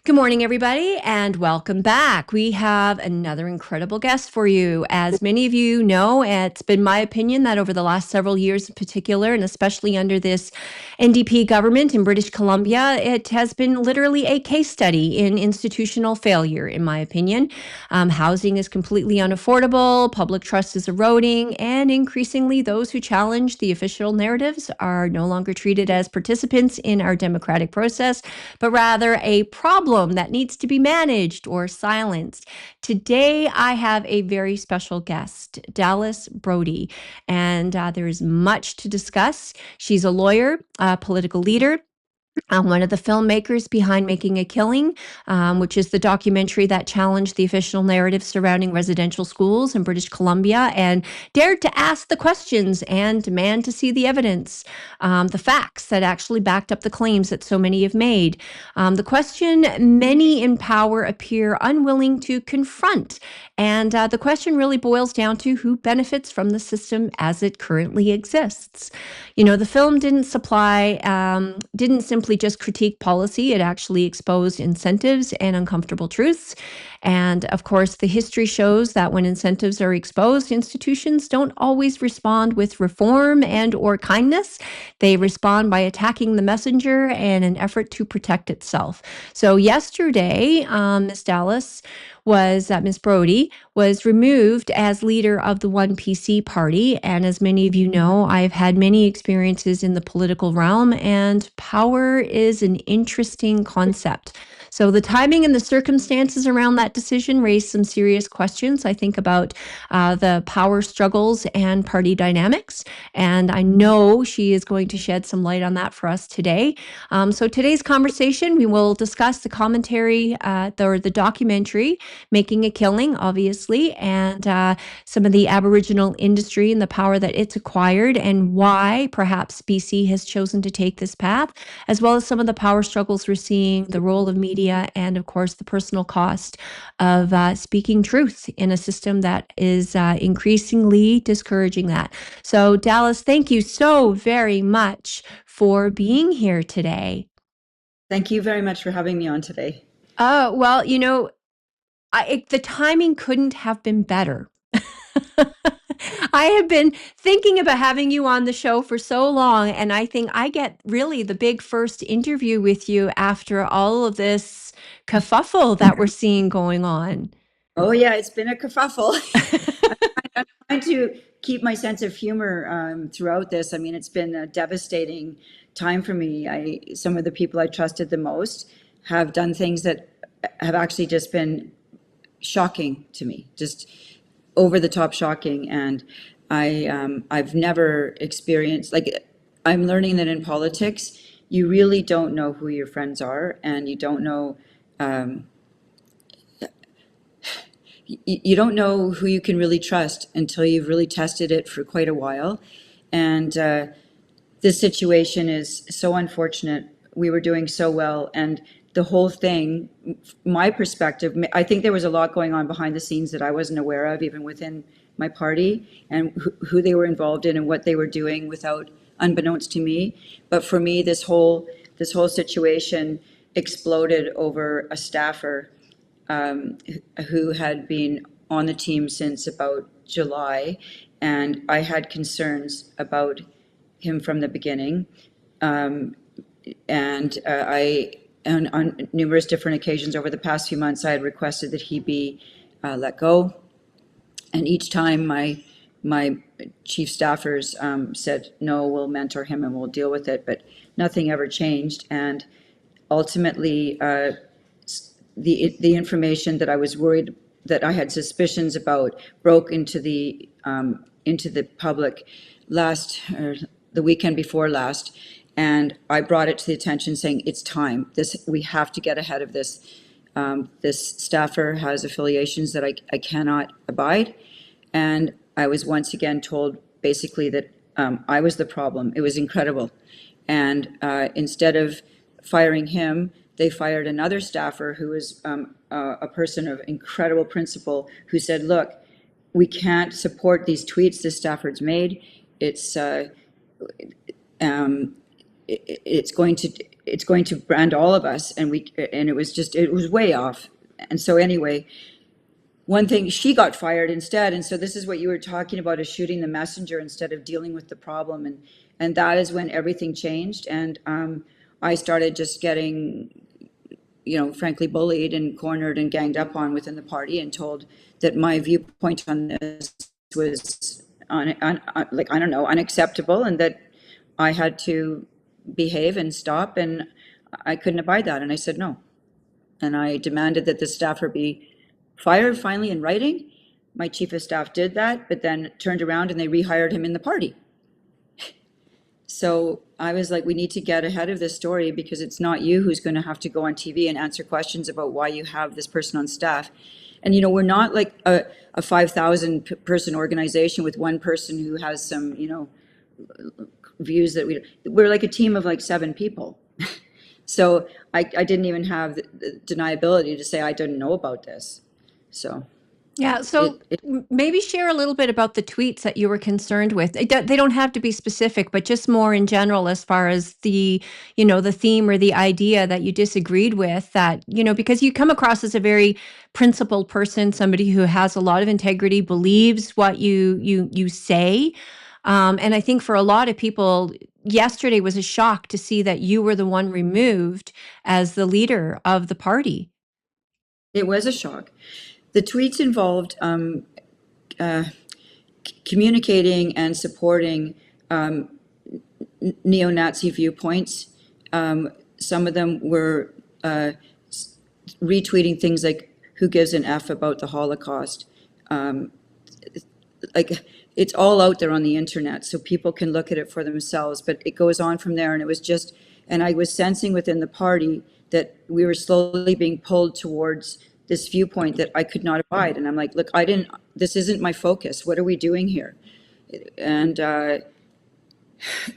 Good morning, everybody, and welcome back. We have another incredible guest for you. As many of you know, it's been my opinion that over the last several years in particular, and especially under this NDP government in British Columbia, it has been literally a case study in institutional failure, in my opinion. Housing is completely unaffordable, public trust is eroding, and increasingly those who challenge the official narratives are no longer treated as participants in our democratic process, but rather a problem that needs to be managed or silenced. Today, I have a very special guest, Dallas Brodie, and there is much to discuss. She's a lawyer, a political leader, one of the filmmakers behind Making a Killing, which is the documentary that challenged the official narrative surrounding residential schools in British Columbia and dared to ask the questions and demand to see the evidence, the facts that actually backed up the claims that so many have made. The question many in power appear unwilling to confront. And the question really boils down to who benefits from the system as it currently exists. You know, the film didn't simply just critique policy, it actually exposed incentives and uncomfortable truths. And of course, the history shows that when incentives are exposed, institutions don't always respond with reform and or kindness. They respond by attacking the messenger in an effort to protect itself. So yesterday, Ms. Brodie was removed as leader of the OneBC Party. And as many of you know, I've had many experiences in the political realm, and power is an interesting concept. So the timing and the circumstances around that decision raised some serious questions, I think, about the power struggles and party dynamics. And I know she is going to shed some light on that for us today. So today's conversation, we will discuss the commentary, the documentary, Making a Killing, obviously, and some of the Aboriginal industry and the power that it's acquired and why perhaps BC has chosen to take this path, as well as some of the power struggles we're seeing, the role of media, and of course, the personal cost of speaking truth in a system that is increasingly discouraging that. So, Dallas, thank you so very much for being here today. Thank you very much for having me on today. Well, you know, the timing couldn't have been better. I have been thinking about having you on the show for so long, and I think I get really the big first interview with you after all of this kerfuffle that we're seeing going on. Oh yeah, it's been a kerfuffle. I'm trying to keep my sense of humor throughout this. I mean, it's been a devastating time for me. Some of the people I trusted the most have done things that have actually just been shocking to me, just over the top shocking. And I've never experienced, like, I'm learning that in politics, you really don't know who your friends are, and you don't know you don't know who you can really trust until you've really tested it for quite a while. And this situation is so unfortunate. We were doing so well, and the whole thing, my perspective, I think there was a lot going on behind the scenes that I wasn't aware of, even within my party, and who they were involved in and what they were doing without, unbeknownst to me. But for me, this whole situation exploded over a staffer who had been on the team since about July, and I had concerns about him from the beginning. And on numerous different occasions over the past few months, I had requested that he be let go. And each time my chief staffers said, no, we'll mentor him and we'll deal with it, but nothing ever changed. And ultimately, the information that I was worried that I had suspicions about broke into the public the weekend before last, and I brought it to the attention, saying it's time. We have to get ahead of this. This staffer has affiliations that I cannot abide, and I was once again told basically that I was the problem. It was incredible, and instead of firing him, they fired another staffer who was a person of incredible principle, who said, look, we can't support these tweets this staffer's made. It's going to it's going to brand all of us. And it was way off. And so anyway, one thing, she got fired instead. And so this is what you were talking about, is shooting the messenger instead of dealing with the problem. And that is when everything changed. And I started just getting, frankly, bullied and cornered and ganged up on within the party, and told that my viewpoint on this was unacceptable, and that I had to behave and stop, and I couldn't abide that. And I said no. And I demanded that the staffer be fired finally in writing. My chief of staff did that, but then turned around and they rehired him in the party. So I was like, we need to get ahead of this story, because it's not you who's going to have to go on TV and answer questions about why you have this person on staff. And, we're not like a 5,000 person organization with one person who has some, views that we're like a team of like 7 people. So I didn't even have the deniability to say I didn't know about this. So. Yeah, so maybe share a little bit about the tweets that you were concerned with. They don't have to be specific, but just more in general, as far as the theme or the idea that you disagreed with, that, because you come across as a very principled person, somebody who has a lot of integrity, believes what you say. And I think for a lot of people, yesterday was a shock to see that you were the one removed as the leader of the party. It was a shock. The tweets involved communicating and supporting neo-Nazi viewpoints. Some of them were retweeting things like, "Who gives an F about the Holocaust?" It's all out there on the internet, so people can look at it for themselves. But it goes on from there, and and I was sensing within the party that we were slowly being pulled towards this viewpoint that I could not abide. And I'm like, look, this isn't my focus. What are we doing here? And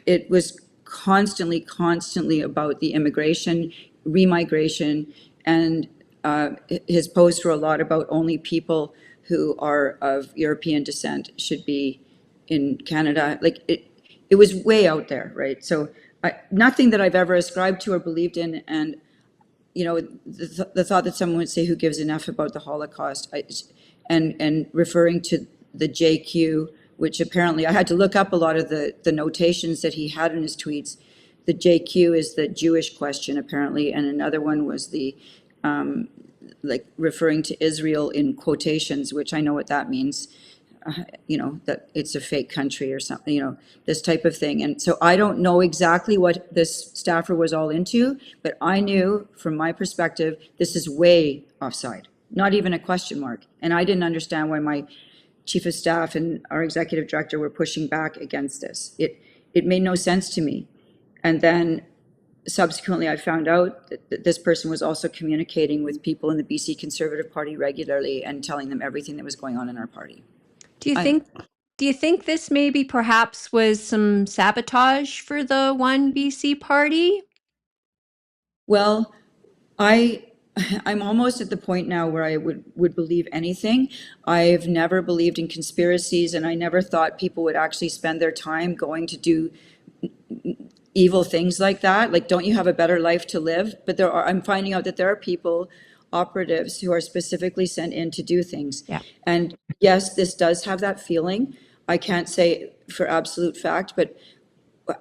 it was constantly about the immigration, remigration, and his posts were a lot about only people who are of European descent should be in Canada. It was way out there, right? So nothing that I've ever ascribed to or believed in. And the thought that someone would say, "Who gives an F about the Holocaust?" And referring to the JQ, which apparently I had to look up a lot of the notations that he had in his tweets. The JQ is the Jewish question, apparently, and another one was the referring to Israel in quotations, which I know what that means. That it's a fake country or something, this type of thing. And so I don't know exactly what this staffer was all into, but I knew from my perspective, this is way offside, not even a question mark. And I didn't understand why my chief of staff and our executive director were pushing back against this. It made no sense to me. And then subsequently, I found out that this person was also communicating with people in the BC Conservative Party regularly and telling them everything that was going on in our party. Do you think this maybe perhaps was some sabotage for the OneBC Party? Well, I'm almost at the point now where I would believe anything. I've never believed in conspiracies, and I never thought people would actually spend their time going to do evil things like that. Like, don't you have a better life to live? But I'm finding out that there are people, operatives, who are specifically sent in to do things. Yeah. And yes, this does have that feeling. I can't say for absolute fact, but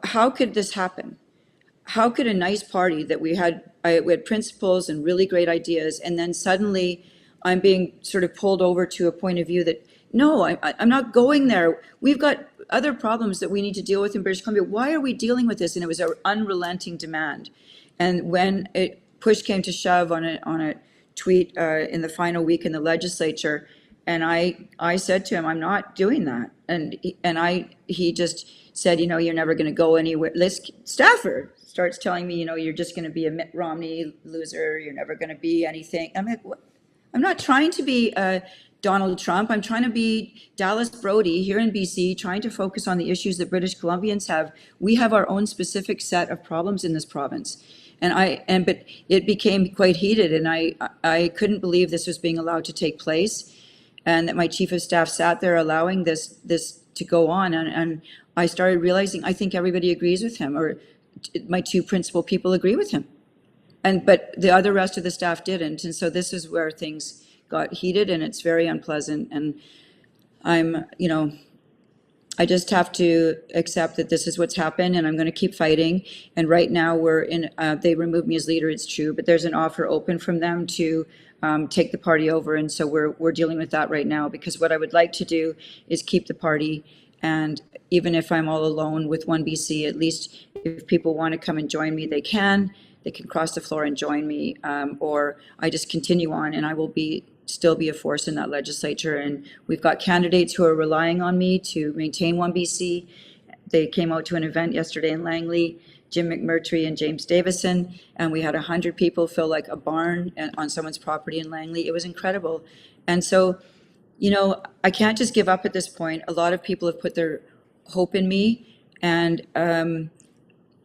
how could this happen? How could a nice party that we had principles and really great ideas, and then suddenly I'm being sort of pulled over to a point of view that, no, I'm not going there. We've got other problems that we need to deal with in British Columbia. Why are we dealing with this? And it was an unrelenting demand. And when push came to shove on a tweet in the final week in the legislature, and I said to him, I'm not doing that. And he just said, you're never going to go anywhere. This staffer starts telling me, you're just going to be a Mitt Romney loser. You're never going to be anything. I'm like, what? I'm not trying to be Donald Trump. I'm trying to be Dallas Brodie here in BC, trying to focus on the issues that British Columbians have. We have our own specific set of problems in this province. But it became quite heated, and I couldn't believe this was being allowed to take place, and that my chief of staff sat there allowing this to go on. And I started realizing, I think everybody agrees with him, or my two principal people agree with him. But the other rest of the staff didn't. And so this is where things got heated, and it's very unpleasant. And I'm, I just have to accept that this is what's happened, and I'm going to keep fighting. And right now they removed me as leader, it's true, but there's an offer open from them to take the party over. And so we're dealing with that right now, because what I would like to do is keep the party. And even if I'm all alone with OneBC, at least if people want to come and join me, they can cross the floor and join me, or I just continue on, and I will still be a force in that legislature. And we've got candidates who are relying on me to maintain OneBC. They came out to an event yesterday in Langley, Jim McMurtry and James Davison, and we had 100 people fill like a barn on someone's property in Langley. It was incredible. And so, I can't just give up at this point. A lot of people have put their hope in me, and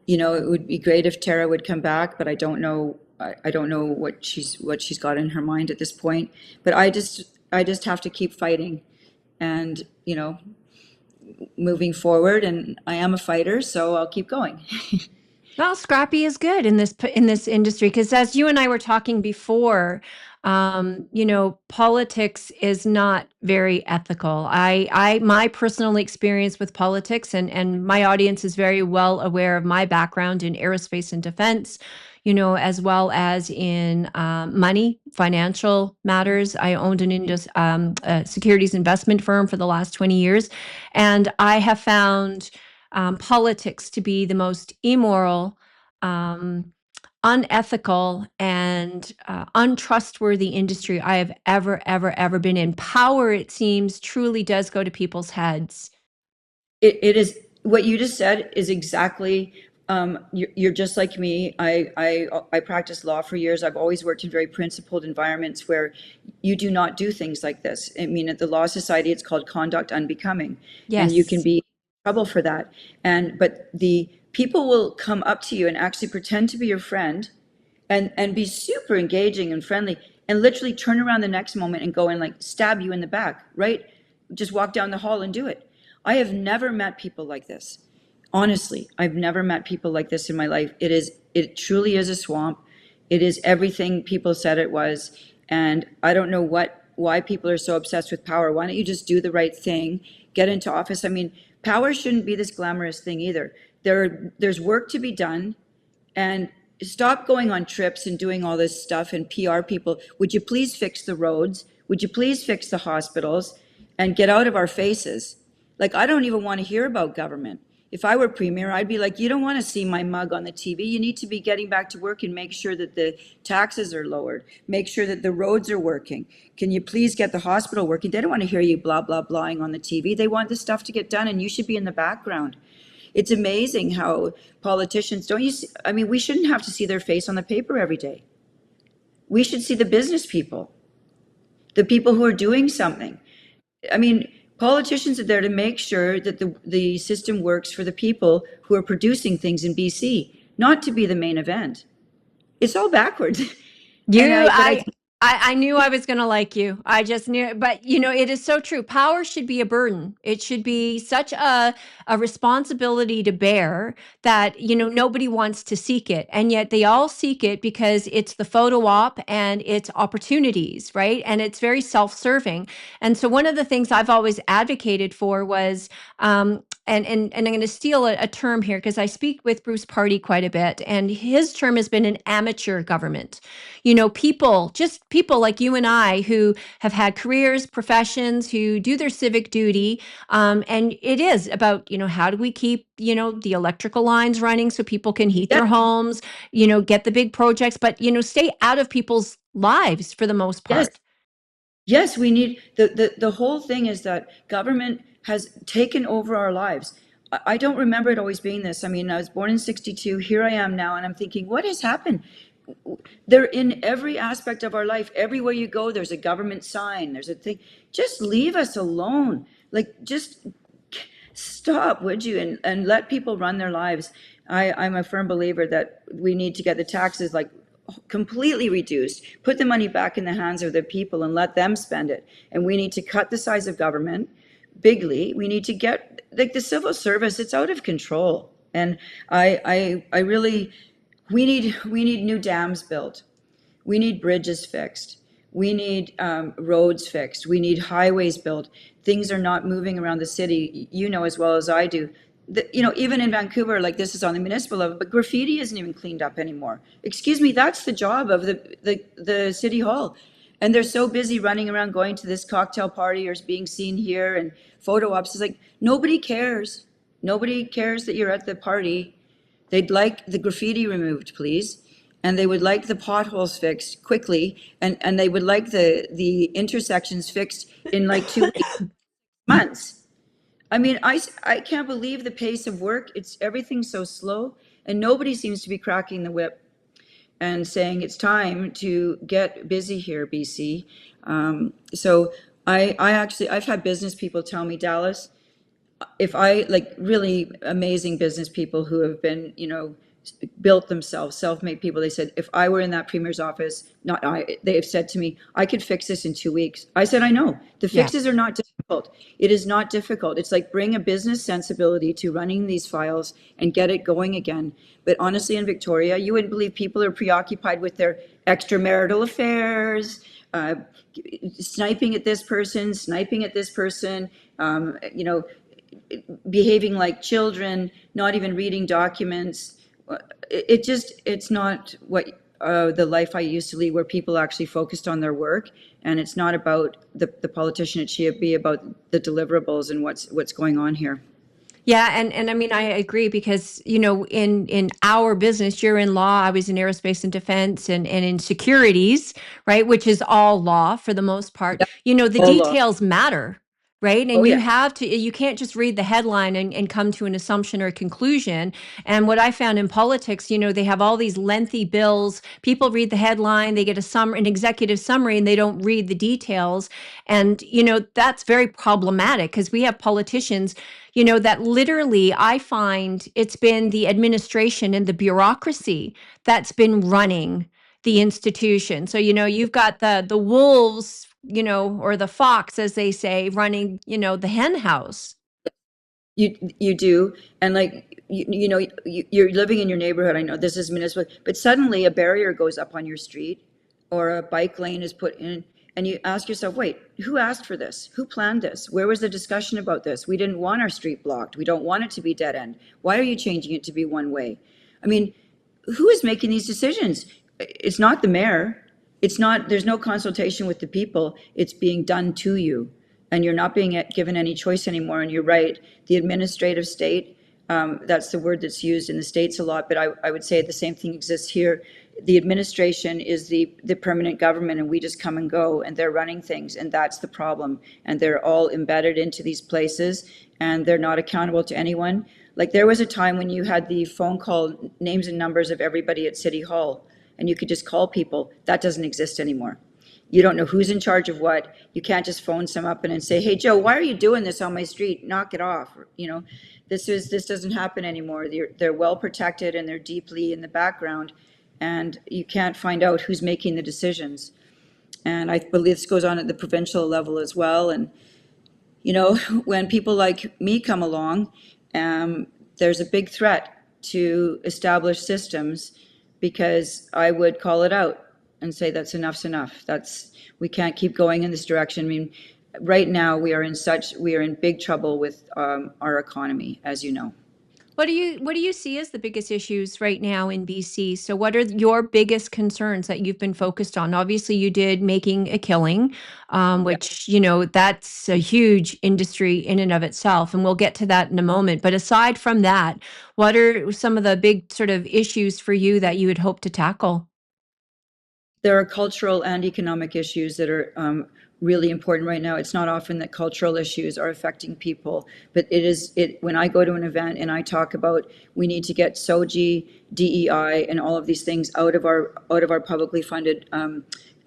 it would be great if Tara would come back, but I don't know. I don't know what she's got in her mind at this point. But I just have to keep fighting, and moving forward. And I am a fighter, so I'll keep going. Well, scrappy is good in this industry, because as you and I were talking before, politics is not very ethical. My personal experience with politics, and my audience is very well aware of my background in aerospace and defense, as well as in money, financial matters. I owned a securities investment firm for the last 20 years, and I have found politics to be the most immoral, unethical, and untrustworthy industry I have ever been in. Power, it seems, truly does go to people's heads. It is what you just said is exactly. You're just like me. I practiced law for years. I've always worked in very principled environments where you do not do things like this. I mean, at the Law Society, it's called conduct unbecoming. Yes. And you can be in trouble for that. But the people will come up to you and actually pretend to be your friend and be super engaging and friendly, and literally turn around the next moment and go and like stab you in the back, right? Just walk down the hall and do it. I have never met people like this. Honestly, I've never met people like this in my life. It truly is a swamp. It is everything people said it was. And I don't know why people are so obsessed with power. Why don't you just do the right thing, get into office? I mean, power shouldn't be this glamorous thing either. There's work to be done, and stop going on trips and doing all this stuff. And PR people, would you please fix the roads? Would you please fix the hospitals and get out of our faces? Like, I don't even want to hear about government. If I were premier, I'd be like, you don't want to see my mug on the TV. You need to be getting back to work and make sure that the taxes are lowered. Make sure that the roads are working. Can you please get the hospital working? They don't want to hear you blah, blah, blahing on the TV. They want this stuff to get done, and you should be in the background. It's amazing how politicians, don't you see? I mean, we shouldn't have to see their face on the paper every day. We should see the business people, the people who are doing something. I mean, politicians are there to make sure that the system works for the people who are producing things in BC, not to be the main event. It's all backwards. I knew I was going to like you. I just knew, but it is so true. Power should be a burden. It should be such a responsibility to bear that, nobody wants to seek it. And yet they all seek it because it's the photo op and it's opportunities, right? And it's very self-serving. And so one of the things I've always advocated for was, and I'm going to steal a term here because I speak with Bruce Party quite a bit, and his term has been an amateur government. People like you and I who have had careers, professions, who do their civic duty. And it is about, how do we keep, the electrical lines running so people can heat their homes, get the big projects, but, stay out of people's lives for the most part. Yes, we need the whole thing is that government has taken over our lives. I don't remember it always being this. I mean, I was born in 62. Here I am now, and I'm thinking, what has happened? They're in every aspect of our life. Everywhere you go, there's a government sign. There's a thing. Just leave us alone. Like, just stop, would you? And let people run their lives. I'm a firm believer that we need to get the taxes completely reduced, put the money back in the hands of the people and let them spend it. And we need to cut the size of government bigly. We need to get, the civil service, it's out of control. And I really, we need new dams built. We need bridges fixed. We need roads fixed. We need highways built. Things are not moving around the city. You know as well as I do. You know, even in Vancouver, like this is on the municipal level, but graffiti isn't even cleaned up anymore. Excuse me, that's the job of the city hall. And they're so busy running around going to this cocktail party or being seen here and photo ops. It's like nobody cares. Nobody cares that you're at the party. They'd like the graffiti removed, please. And they would like the potholes fixed quickly. And they would like the intersections fixed in like 2 months. I mean, I can't believe the pace of work. It's everything's so slow and nobody seems to be cracking the whip and saying it's time to get busy here, BC. So I actually, I've had business people tell me, Dallas, if I, like really amazing business people who have been, you know, built themselves, self-made people, they said, if I were in that premier's office, not I, they have said to me, I could fix this in 2 weeks. I said, I know, the Yeah. fixes are not difficult. It is not difficult. It's like bring a business sensibility to running these files and get it going again. But honestly, in Victoria, you wouldn't believe people are preoccupied with their extramarital affairs, sniping at this person, sniping at this person, you know, behaving like children, not even reading documents. It just, it's not what the life I used to lead, where people actually focused on their work. And it's not about the politician, it should be about the deliverables and what's going on here. Yeah, and I mean I agree because you know in our business you're in law, I was in aerospace and defense and in securities, right, which is all law for the most part. Yeah, You know the all law. details matter, right? Oh, And you yeah. have to you can't just read the headline and come to an assumption or a conclusion. And what I found in politics, you know, they have all these lengthy bills. People read the headline, they get an executive summary, and they don't read the details. And you know that's very problematic because we have politicians, you know, that literally I find it's been the administration and the bureaucracy that's been running the institution. So, you know, you've got the wolves, you know, or the fox, as they say, running, you know, the hen house. You do, and like you know, you're living in your neighborhood. I know this is municipal, but suddenly a barrier goes up on your street, or a bike lane is put in, and you ask yourself, wait, who asked for this? Who planned this? Where was the discussion about this? We didn't want our street blocked. We don't want it to be dead end. Why are you changing it to be one way? I mean, who is making these decisions? It's not the mayor. It's not, there's no consultation with the people. It's being done to you. And you're not being given any choice anymore. And you're right, the administrative state, that's the word that's used in the States a lot, but I would say the same thing exists here. The administration is the permanent government, and we just come and go, and they're running things, and that's the problem. And they're all embedded into these places, and they're not accountable to anyone. Like there was a time when you had the phone call names and numbers of everybody at City Hall, and you could just call people. That doesn't exist anymore. You don't know who's in charge of what. You can't just phone some up and say, hey, Joe, why are you doing this on my street? Knock it off. You know, this doesn't happen anymore. They're well protected and they're deeply in the background, and you can't find out who's making the decisions. And I believe this goes on at the provincial level as well. And, you know, when people like me come along, there's a big threat to established systems, because I would call it out and say that's enough's enough. We can't keep going in this direction. I mean, right now we are in big trouble with our economy, as you know. What do you see as the biggest issues right now in BC? So what are your biggest concerns that you've been focused on? Obviously, you did making a killing, Yeah. which, you know, that's a huge industry in and of itself, and we'll get to that in a moment. But aside from that, what are some of the big sort of issues for you that you would hope to tackle? There are cultural and economic issues that are really important right now. It's not often that cultural issues are affecting people, but when I go to an event and I talk about we need to get SOGI, DEI, and all of these things out of our publicly funded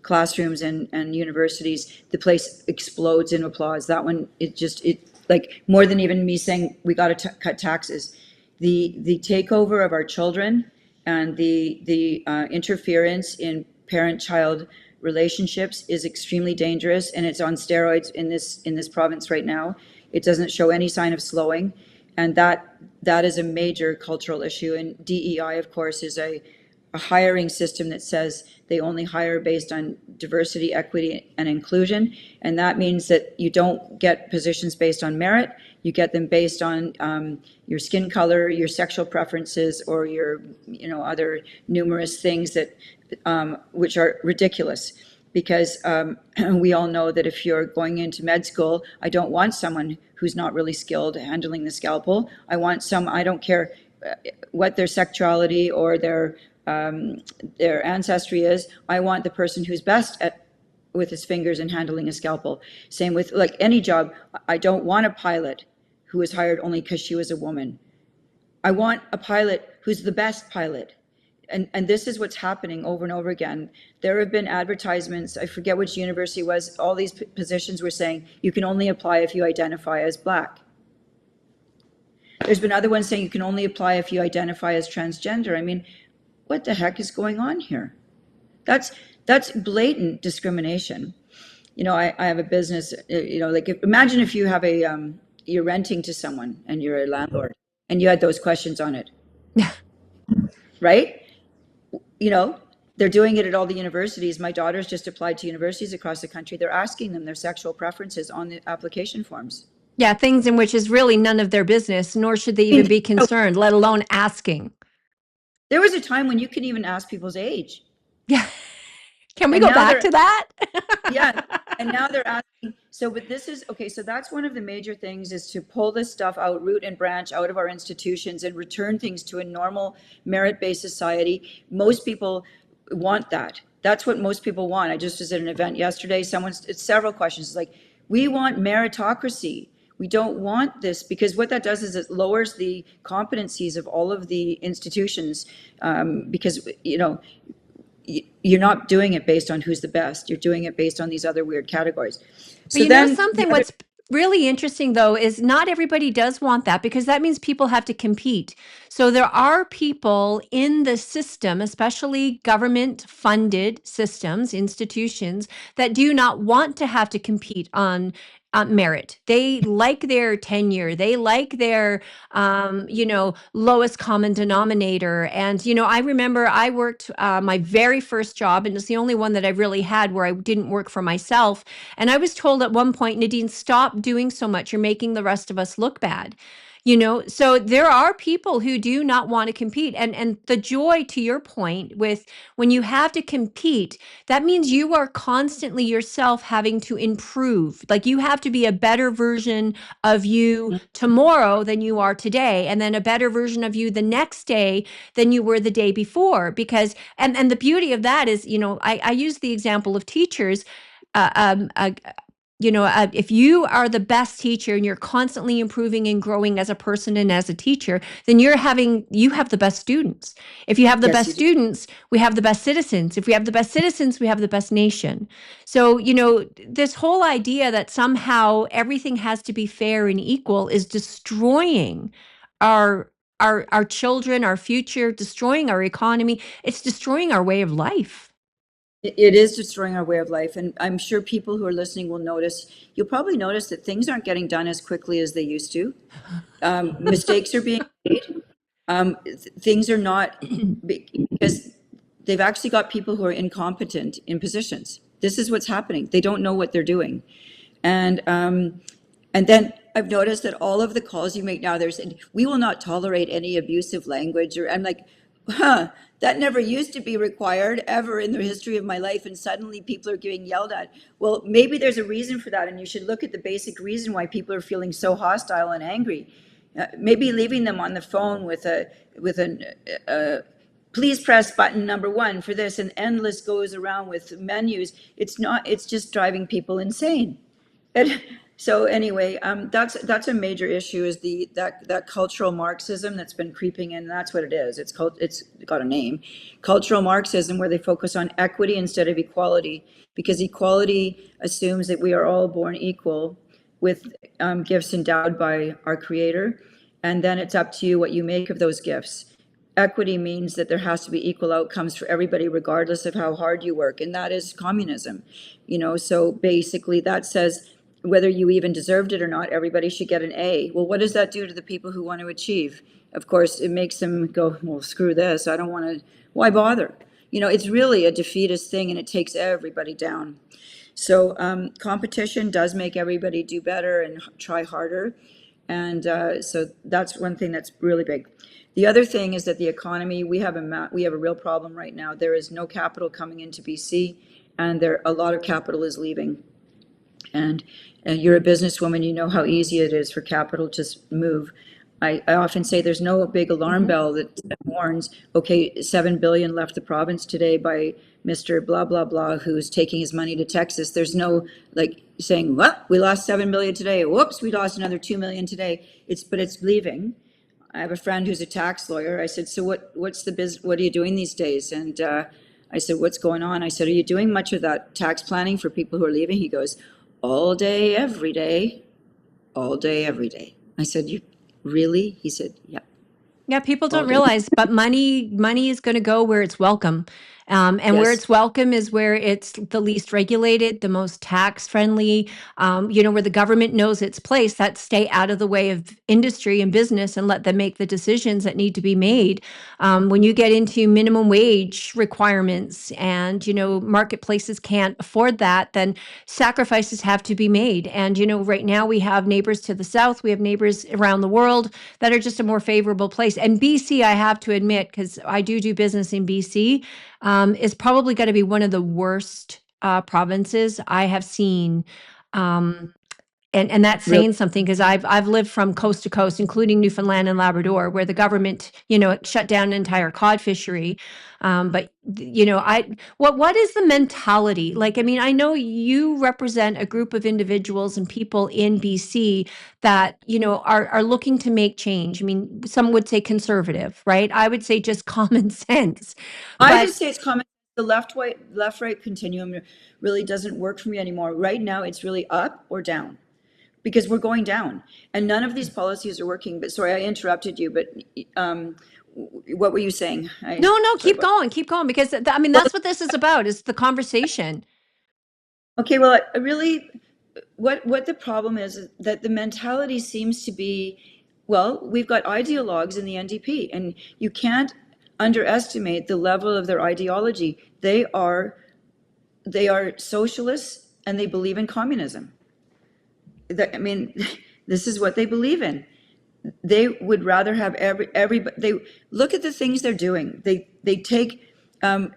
classrooms and universities, the place explodes in applause. That one, it like more than even me saying we got to cut taxes. The takeover of our children and the interference in parent-child relationships is extremely dangerous, and it's on steroids in this province right now. It doesn't show any sign of slowing, And that is a major cultural issue. And DEI, of course, is a hiring system that says they only hire based on diversity, equity, and inclusion. And that means that you don't get positions based on merit. You get them based on your skin color, your sexual preferences, or your, other numerous things that which are ridiculous. Because we all know that if you're going into med school, I don't want someone who's not really skilled handling the scalpel. I don't care what their sexuality or their ancestry is. I want the person who's best with his fingers and handling a scalpel. Same with like any job. I don't want a pilot who was hired only because she was a woman. I want a pilot who's the best pilot. And this is what's happening over and over again. There have been advertisements, I forget which university it was, all these positions were saying you can only apply if you identify as Black. There's been other ones saying you can only apply if you identify as transgender. I mean, what the heck is going on here? That's blatant discrimination. I have a business, imagine if you have you're renting to someone and you're a landlord and you had those questions on it. Yeah. Right? They're doing it at all the universities. My daughter's just applied to universities across the country. They're asking them their sexual preferences on the application forms. Yeah, things in which is really none of their business, nor should they even be concerned, let alone asking. There was a time when you couldn't even ask people's age. Yeah. Can we go back to that? Yeah. And now they're asking. But this is, okay, so that's one of the major things, is to pull this stuff out, root and branch out of our institutions and return things to a normal merit-based society. Most people want that. That's what most people want. I just was at an event yesterday. It's several questions. It's like, we want meritocracy. We don't want this, because what that does is it lowers the competencies of all of the institutions, because, you're not doing it based on who's the best. You're doing it based on these other weird categories. But what's really interesting, though, is not everybody does want that, because that means people have to compete. So there are people in the system, especially government-funded systems, institutions, that do not want to have to compete on merit. They like their tenure. They like their, lowest common denominator. And, I remember I worked my very first job, and it's the only one that I really had where I didn't work for myself. And I was told at one point, Nadine, stop doing so much. You're making the rest of us look bad. So there are people who do not want to compete. And the joy, to your point, with when you have to compete, that means you are constantly yourself having to improve. Like, you have to be a better version of you tomorrow than you are today, and then a better version of you the next day than you were the day before. Because, and the beauty of that is, I use the example of teachers. If you are the best teacher and you're constantly improving and growing as a person and as a teacher, then you have the best students. If you have the best students, we have the best citizens. If we have the best citizens, we have the best nation. So, this whole idea that somehow everything has to be fair and equal is destroying our children, our future, destroying our economy. It's destroying our way of life. It is destroying our way of life. And I'm sure people who are listening will notice, you'll probably notice that things aren't getting done as quickly as they used to. Mistakes are being made. Things are not, because they've actually got people who are incompetent in positions. This is what's happening. They don't know what they're doing. And then I've noticed that all of the calls you make now, they're saying, we will not tolerate any abusive language. Or I'm like, that never used to be required ever in the history of my life, and suddenly people are getting yelled at. Well, maybe there's a reason for that, and you should look at the basic reason why people are feeling so hostile and angry. Maybe leaving them on the phone with a please press button number 1 for this, and endless goes around with menus. It's just driving people insane. So anyway, that's a major issue, is that cultural Marxism that's been creeping in. That's what it is. It's got a name, cultural Marxism, where they focus on equity instead of equality, because equality assumes that we are all born equal with gifts endowed by our Creator, and then it's up to you what you make of those gifts. Equity means that there has to be equal outcomes for everybody, regardless of how hard you work, and that is communism. So basically, that says whether you even deserved it or not, everybody should get an A. Well, what does that do to the people who want to achieve? Of course, it makes them go, well, screw this. I don't want to, why bother? You know, it's really a defeatist thing and it takes everybody down. So competition does make everybody do better and try harder. And so that's one thing that's really big. The other thing is that the economy, we have a real problem right now. There is no capital coming into BC, and a lot of capital is leaving. And you're a businesswoman, you know how easy it is for capital to move. I often say there's no big alarm bell that warns, okay, 7 billion left the province today by Mr. blah, blah, blah, who's taking his money to Texas. There's no like saying, what, we lost 7 billion today. Whoops, we lost another 2 million today. But it's leaving. I have a friend who's a tax lawyer. I said, so what are you doing these days? And I said, what's going on? I said, are you doing much of that tax planning for people who are leaving? He goes, all day, every day, all day, every day. I said, you really? He said, yeah. Yeah, people don't realize, but money is going to go where it's welcome. And where Yes. it's welcome is where it's the least regulated, the most tax friendly, where the government knows its place. That stay out of the way of industry and business and let them make the decisions that need to be made. When you get into minimum wage requirements and, marketplaces can't afford that, then sacrifices have to be made. And, right now we have neighbors to the south, we have neighbors around the world that are just a more favorable place. And BC, I have to admit, because I do business in BC, is probably going to be one of the worst provinces I have seen. And that's Really? saying something, because I've lived from coast to coast, including Newfoundland and Labrador, where the government, shut down an entire cod fishery. But what is the mentality? Like, I mean, I know you represent a group of individuals and people in BC that, are looking to make change. I mean, some would say conservative, right? I would say just common sense. I But just say it's common. The left-right continuum really doesn't work for me anymore. Right now, it's really up or down because we're going down, and none of these policies are working. But sorry, I interrupted you. But what were you saying? no, Sorry keep about. going, because I mean, that's what this is about, is the conversation. Okay, well, I really, what the problem is that the mentality seems to be, well, we've got ideologues in the NDP, and you can't underestimate the level of their ideology. They are socialists, and they believe in communism. I mean, this is what they believe in. They would rather have everybody. They look at the things they're doing. They take drug.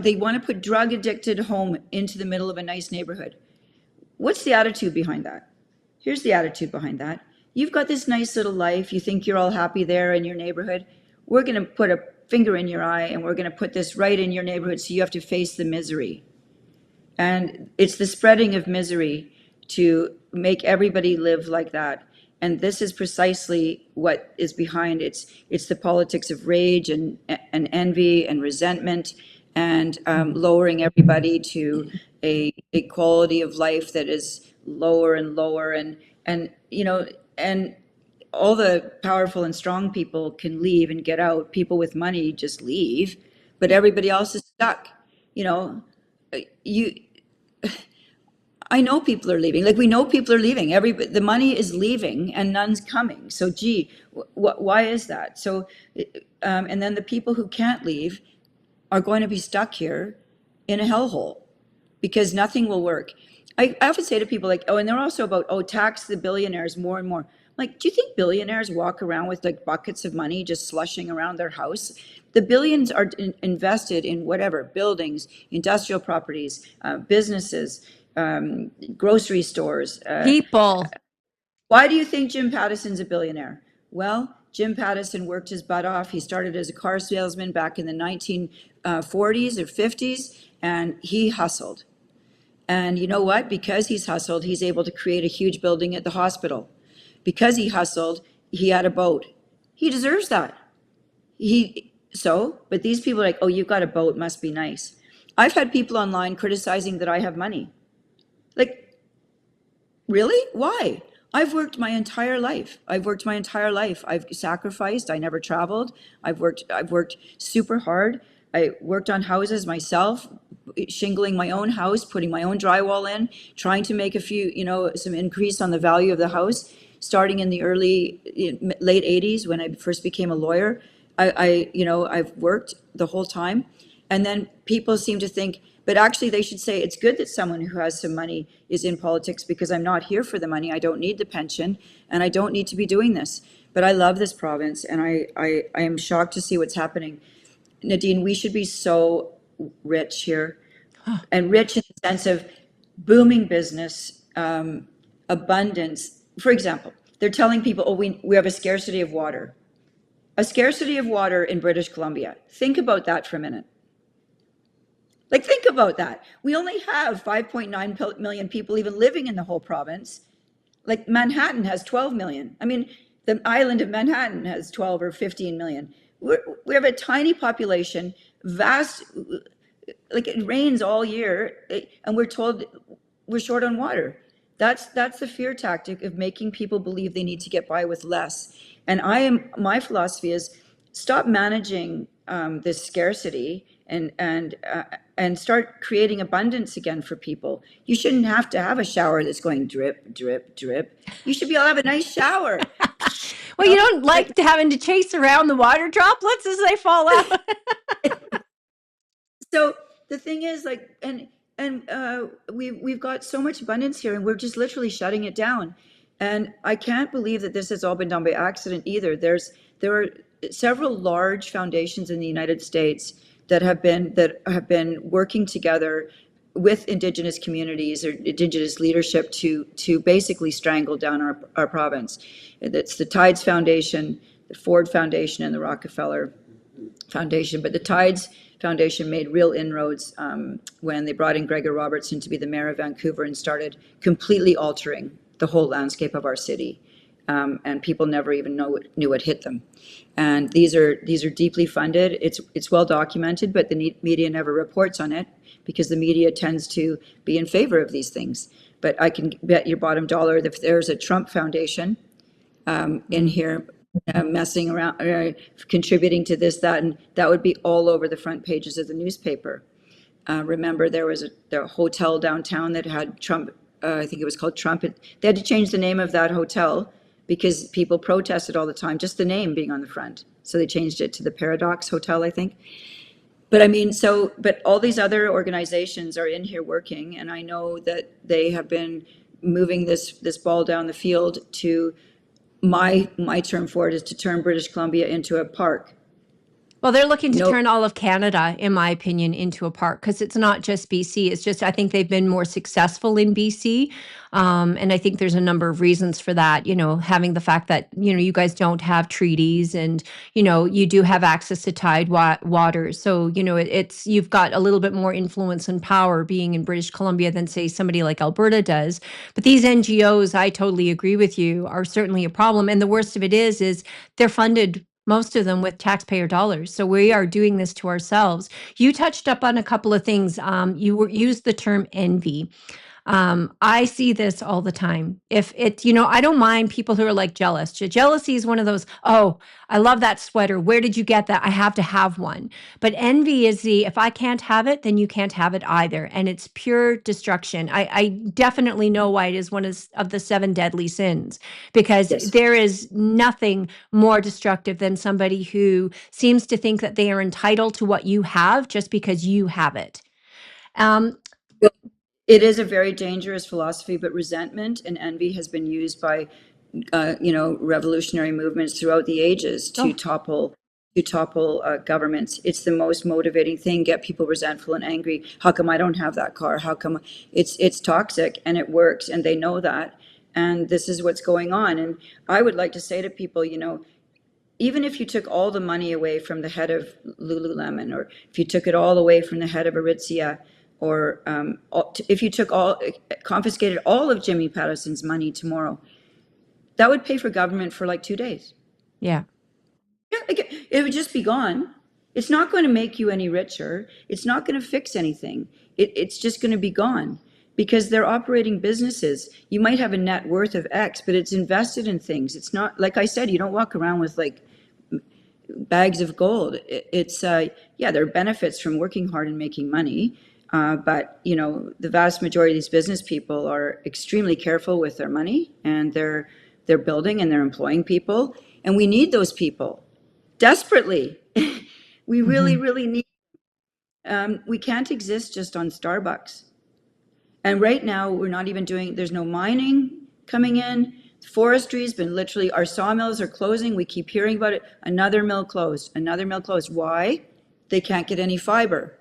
They want to put drug addicted home into the middle of a nice neighborhood. What's the attitude behind that? Here's the attitude behind that. You've got this nice little life. You think you're all happy there in your neighborhood. We're going to put a finger in your eye and we're going to put this right in your neighborhood so you have to face the misery. And it's the spreading of misery to make everybody live like that. And this is precisely what is behind it. It's the politics of rage and envy and resentment and lowering everybody to a quality of life that is lower and lower. And and all the powerful and strong people can leave and get out. People with money just leave, but everybody else is stuck. You know, you I know people are leaving. Like we know people are leaving. The money is leaving and none's coming. So, gee, why is that? So, and then the people who can't leave are going to be stuck here in a hellhole because nothing will work. I often say to people like, oh, and they're also about, oh, tax the billionaires more and more. Like, do you think billionaires walk around with like buckets of money just slushing around their house? The billions are invested in whatever, buildings, industrial properties, businesses, grocery stores. People. Why do you think Jim Pattison's a billionaire? Well, Jim Pattison worked his butt off. He started as a car salesman back in the 1940s or 50s, and he hustled. And you know what? Because he's hustled, he's able to create a huge building at the hospital. Because he hustled, he had a boat. He deserves that. But these people are like, oh, you've got a boat, must be nice. I've had people online criticizing that I have money. Like, really? Why? I've worked my entire life. I've sacrificed. I never traveled. I've worked super hard. I worked on houses myself, shingling my own house, putting my own drywall in, trying to make a few, some increase on the value of the house, starting in the late 80s when I first became a lawyer. I've worked the whole time. And then people seem to think, but actually they should say it's good that someone who has some money is in politics because I'm not here for the money. I don't need the pension and I don't need to be doing this. But I love this province and I am shocked to see what's happening. Nadine, we should be so rich here and rich in the sense of booming business, abundance. For example, they're telling people, oh, we have a scarcity of water. A scarcity of water in British Columbia. Think about that for a minute. Like, think about that. We only have 5.9 million people even living in the whole province. Like, Manhattan has 12 million. I mean, the island of Manhattan has 12 or 15 million. We have a tiny population, vast, like it rains all year, and we're told we're short on water. That's the fear tactic of making people believe they need to get by with less. And my philosophy is stop managing this scarcity and start creating abundance again for people. You shouldn't have to have a shower that's going drip, drip, drip. You should be able to have a nice shower. Well, you don't like having to chase around the water droplets as they fall out. So the thing is, like, we've got so much abundance here, and we're just literally shutting it down. And I can't believe that this has all been done by accident either. There are several large foundations in the United States that have been working together with Indigenous communities or Indigenous leadership to basically strangle down our province. It's the Tides Foundation, the Ford Foundation, and the Rockefeller Foundation. But the Tides Foundation made real inroads when they brought in Gregor Robertson to be the mayor of Vancouver and started completely altering the whole landscape of our city. And people never even knew what hit them. And these are deeply funded. It's well documented, but the media never reports on it because the media tends to be in favor of these things. But I can bet your bottom dollar that if there's a Trump Foundation in here messing around, contributing to this, that, and that would be all over the front pages of the newspaper. Remember, there was a hotel downtown that had Trump. I think it was called Trump. They had to change the name of that hotel because people protested all the time, just the name being on the front. So they changed it to the Paradox Hotel, I think. But I mean, but all these other organizations are in here working, and I know that they have been moving this ball down the field to, my term for it is to turn British Columbia into a park. Well, they're looking to turn all of Canada, in my opinion, into a park because it's not just BC. It's just I think they've been more successful in BC. And I think there's a number of reasons for that, having the fact that, you guys don't have treaties and, you do have access to tide water. So, you've got a little bit more influence and power being in British Columbia than, say, somebody like Alberta does. But these NGOs, I totally agree with you, are certainly a problem. And the worst of it is they're funded, most of them, with taxpayer dollars. So we are doing this to ourselves. You touched up on a couple of things. You used the term envy. I see this all the time. If it, I don't mind people who are like jealous. Jealousy is one of those, oh, I love that sweater. Where did you get that? I have to have one. But envy is if I can't have it, then you can't have it either. And it's pure destruction. I definitely know why it is one of the 7 deadly sins, because Yes. there is nothing more destructive than somebody who seems to think that they are entitled to what you have just because you have it. It is a very dangerous philosophy, but resentment and envy has been used by, revolutionary movements throughout the ages to topple governments. It's the most motivating thing. Get people resentful and angry. How come I don't have that car? How come it's toxic, and it works, and they know that. And this is what's going on. And I would like to say to people, even if you took all the money away from the head of Lululemon, or if you took it all away from the head of Aritzia, or if you confiscated all of Jimmy Patterson's money tomorrow, that would pay for government for like 2 days. Yeah. Yeah, it would just be gone. It's not going to make you any richer. It's not going to fix anything. It's just going to be gone because they're operating businesses. You might have a net worth of X, but it's invested in things. It's not, like I said, you don't walk around with like bags of gold. There are benefits from working hard and making money. But, you know, the vast majority of these business people are extremely careful with their money, and they're building and they're employing people. And we need those people desperately. We really, Mhm. really need, we can't exist just on Starbucks. And right now, we're not even doing, there's no mining coming in. Forestry's been literally, our sawmills are closing. We keep hearing about it. Another mill closed, another mill closed. Why? They can't get any fiber.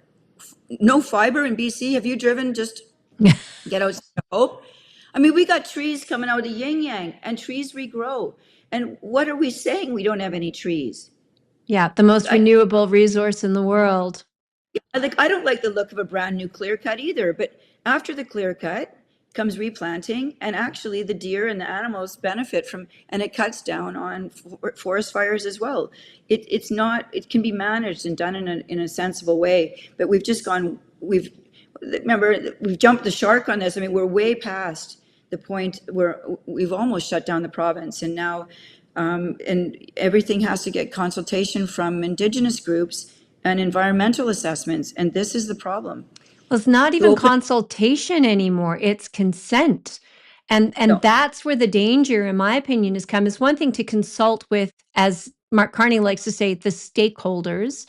No fiber in BC. Have you driven just get outside of Hope? I mean, we got trees coming out of yin yang, and trees regrow. And what are we saying? We don't have any trees. Yeah, the most I, renewable resource in the world. I don't like the look of a brand new clear cut either, but after the clear cut comes replanting, and actually the deer and the animals benefit from, and it cuts down on forest fires as well. It's not, it can be managed and done in a sensible way, but we've just gone, remember, we've jumped the shark on this. I mean, we're way past the point where we've almost shut down the province, and now, and everything has to get consultation from Indigenous groups and environmental assessments, and this is the problem. Well, it's not To even open, consultation anymore. It's consent. And no, that's where the danger, in my opinion, has come. It's one thing to consult with, as Mark Carney likes to say, the stakeholders.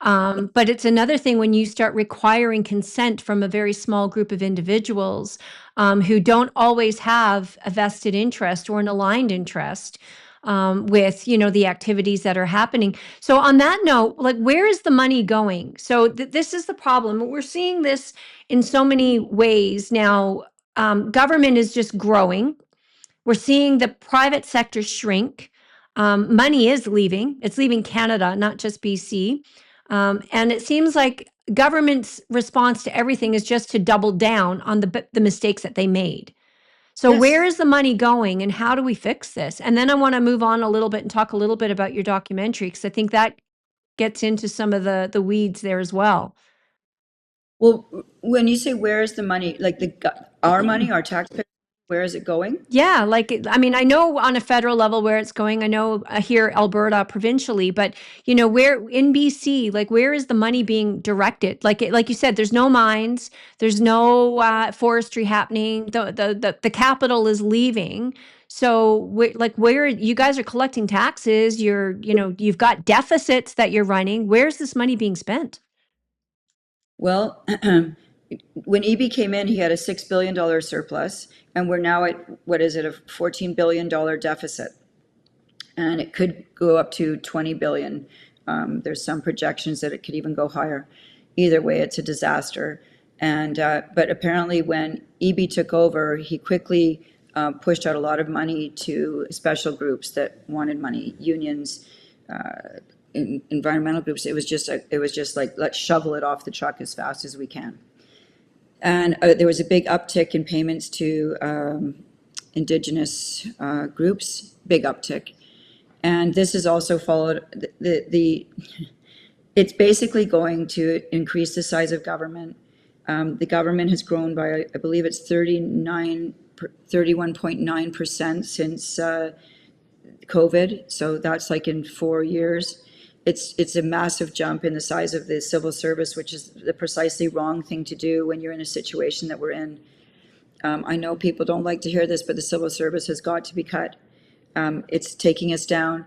But it's another thing when you start requiring consent from a very small group of individuals who don't always have a vested interest or an aligned interest with, you know, the activities that are happening. So on that note, like, where is the money going? So this is the problem. We're seeing this in so many ways now. Government is just growing. We're seeing the private sector shrink. Money is leaving. It's leaving Canada, not just BC. And it seems like government's response to everything is just to double down on the mistakes that they made. So yes. where is the money going and how do we fix this? And then I want to move on a little bit and talk a little bit about your documentary, because I think that gets into some of the weeds there as well. Well, when you say where is the money, like our money, our taxpayers, where is it going? Yeah, like, I mean, I know on a federal level where it's going. I know here, Alberta, provincially, but you know, where in BC, like, where is the money being directed? Like you said, there's no mines, there's no forestry happening. The capital is leaving. So, like, where you guys are collecting taxes, you know, you've got deficits that you're running. Where's this money being spent? Well, when EB came in, he had a $6 billion surplus, and we're now at, what is it, a $14 billion deficit. And it could go up to 20 billion. There's some projections that it could even go higher. Either way, it's a disaster. And but apparently, when EB took over, he quickly pushed out a lot of money to special groups that wanted money, unions, environmental groups. It was just like, let's shovel it off the truck as fast as we can. And there was a big uptick in payments to Indigenous groups, big uptick. And this is also followed, it's basically going to increase the size of government. The government has grown by, I believe it's 31.9% since COVID. So that's like in 4 years. It's a massive jump in the size of the civil service, which is the precisely wrong thing to do when you're in a situation that we're in. I know people don't like to hear this, but the civil service has got to be cut. It's taking us down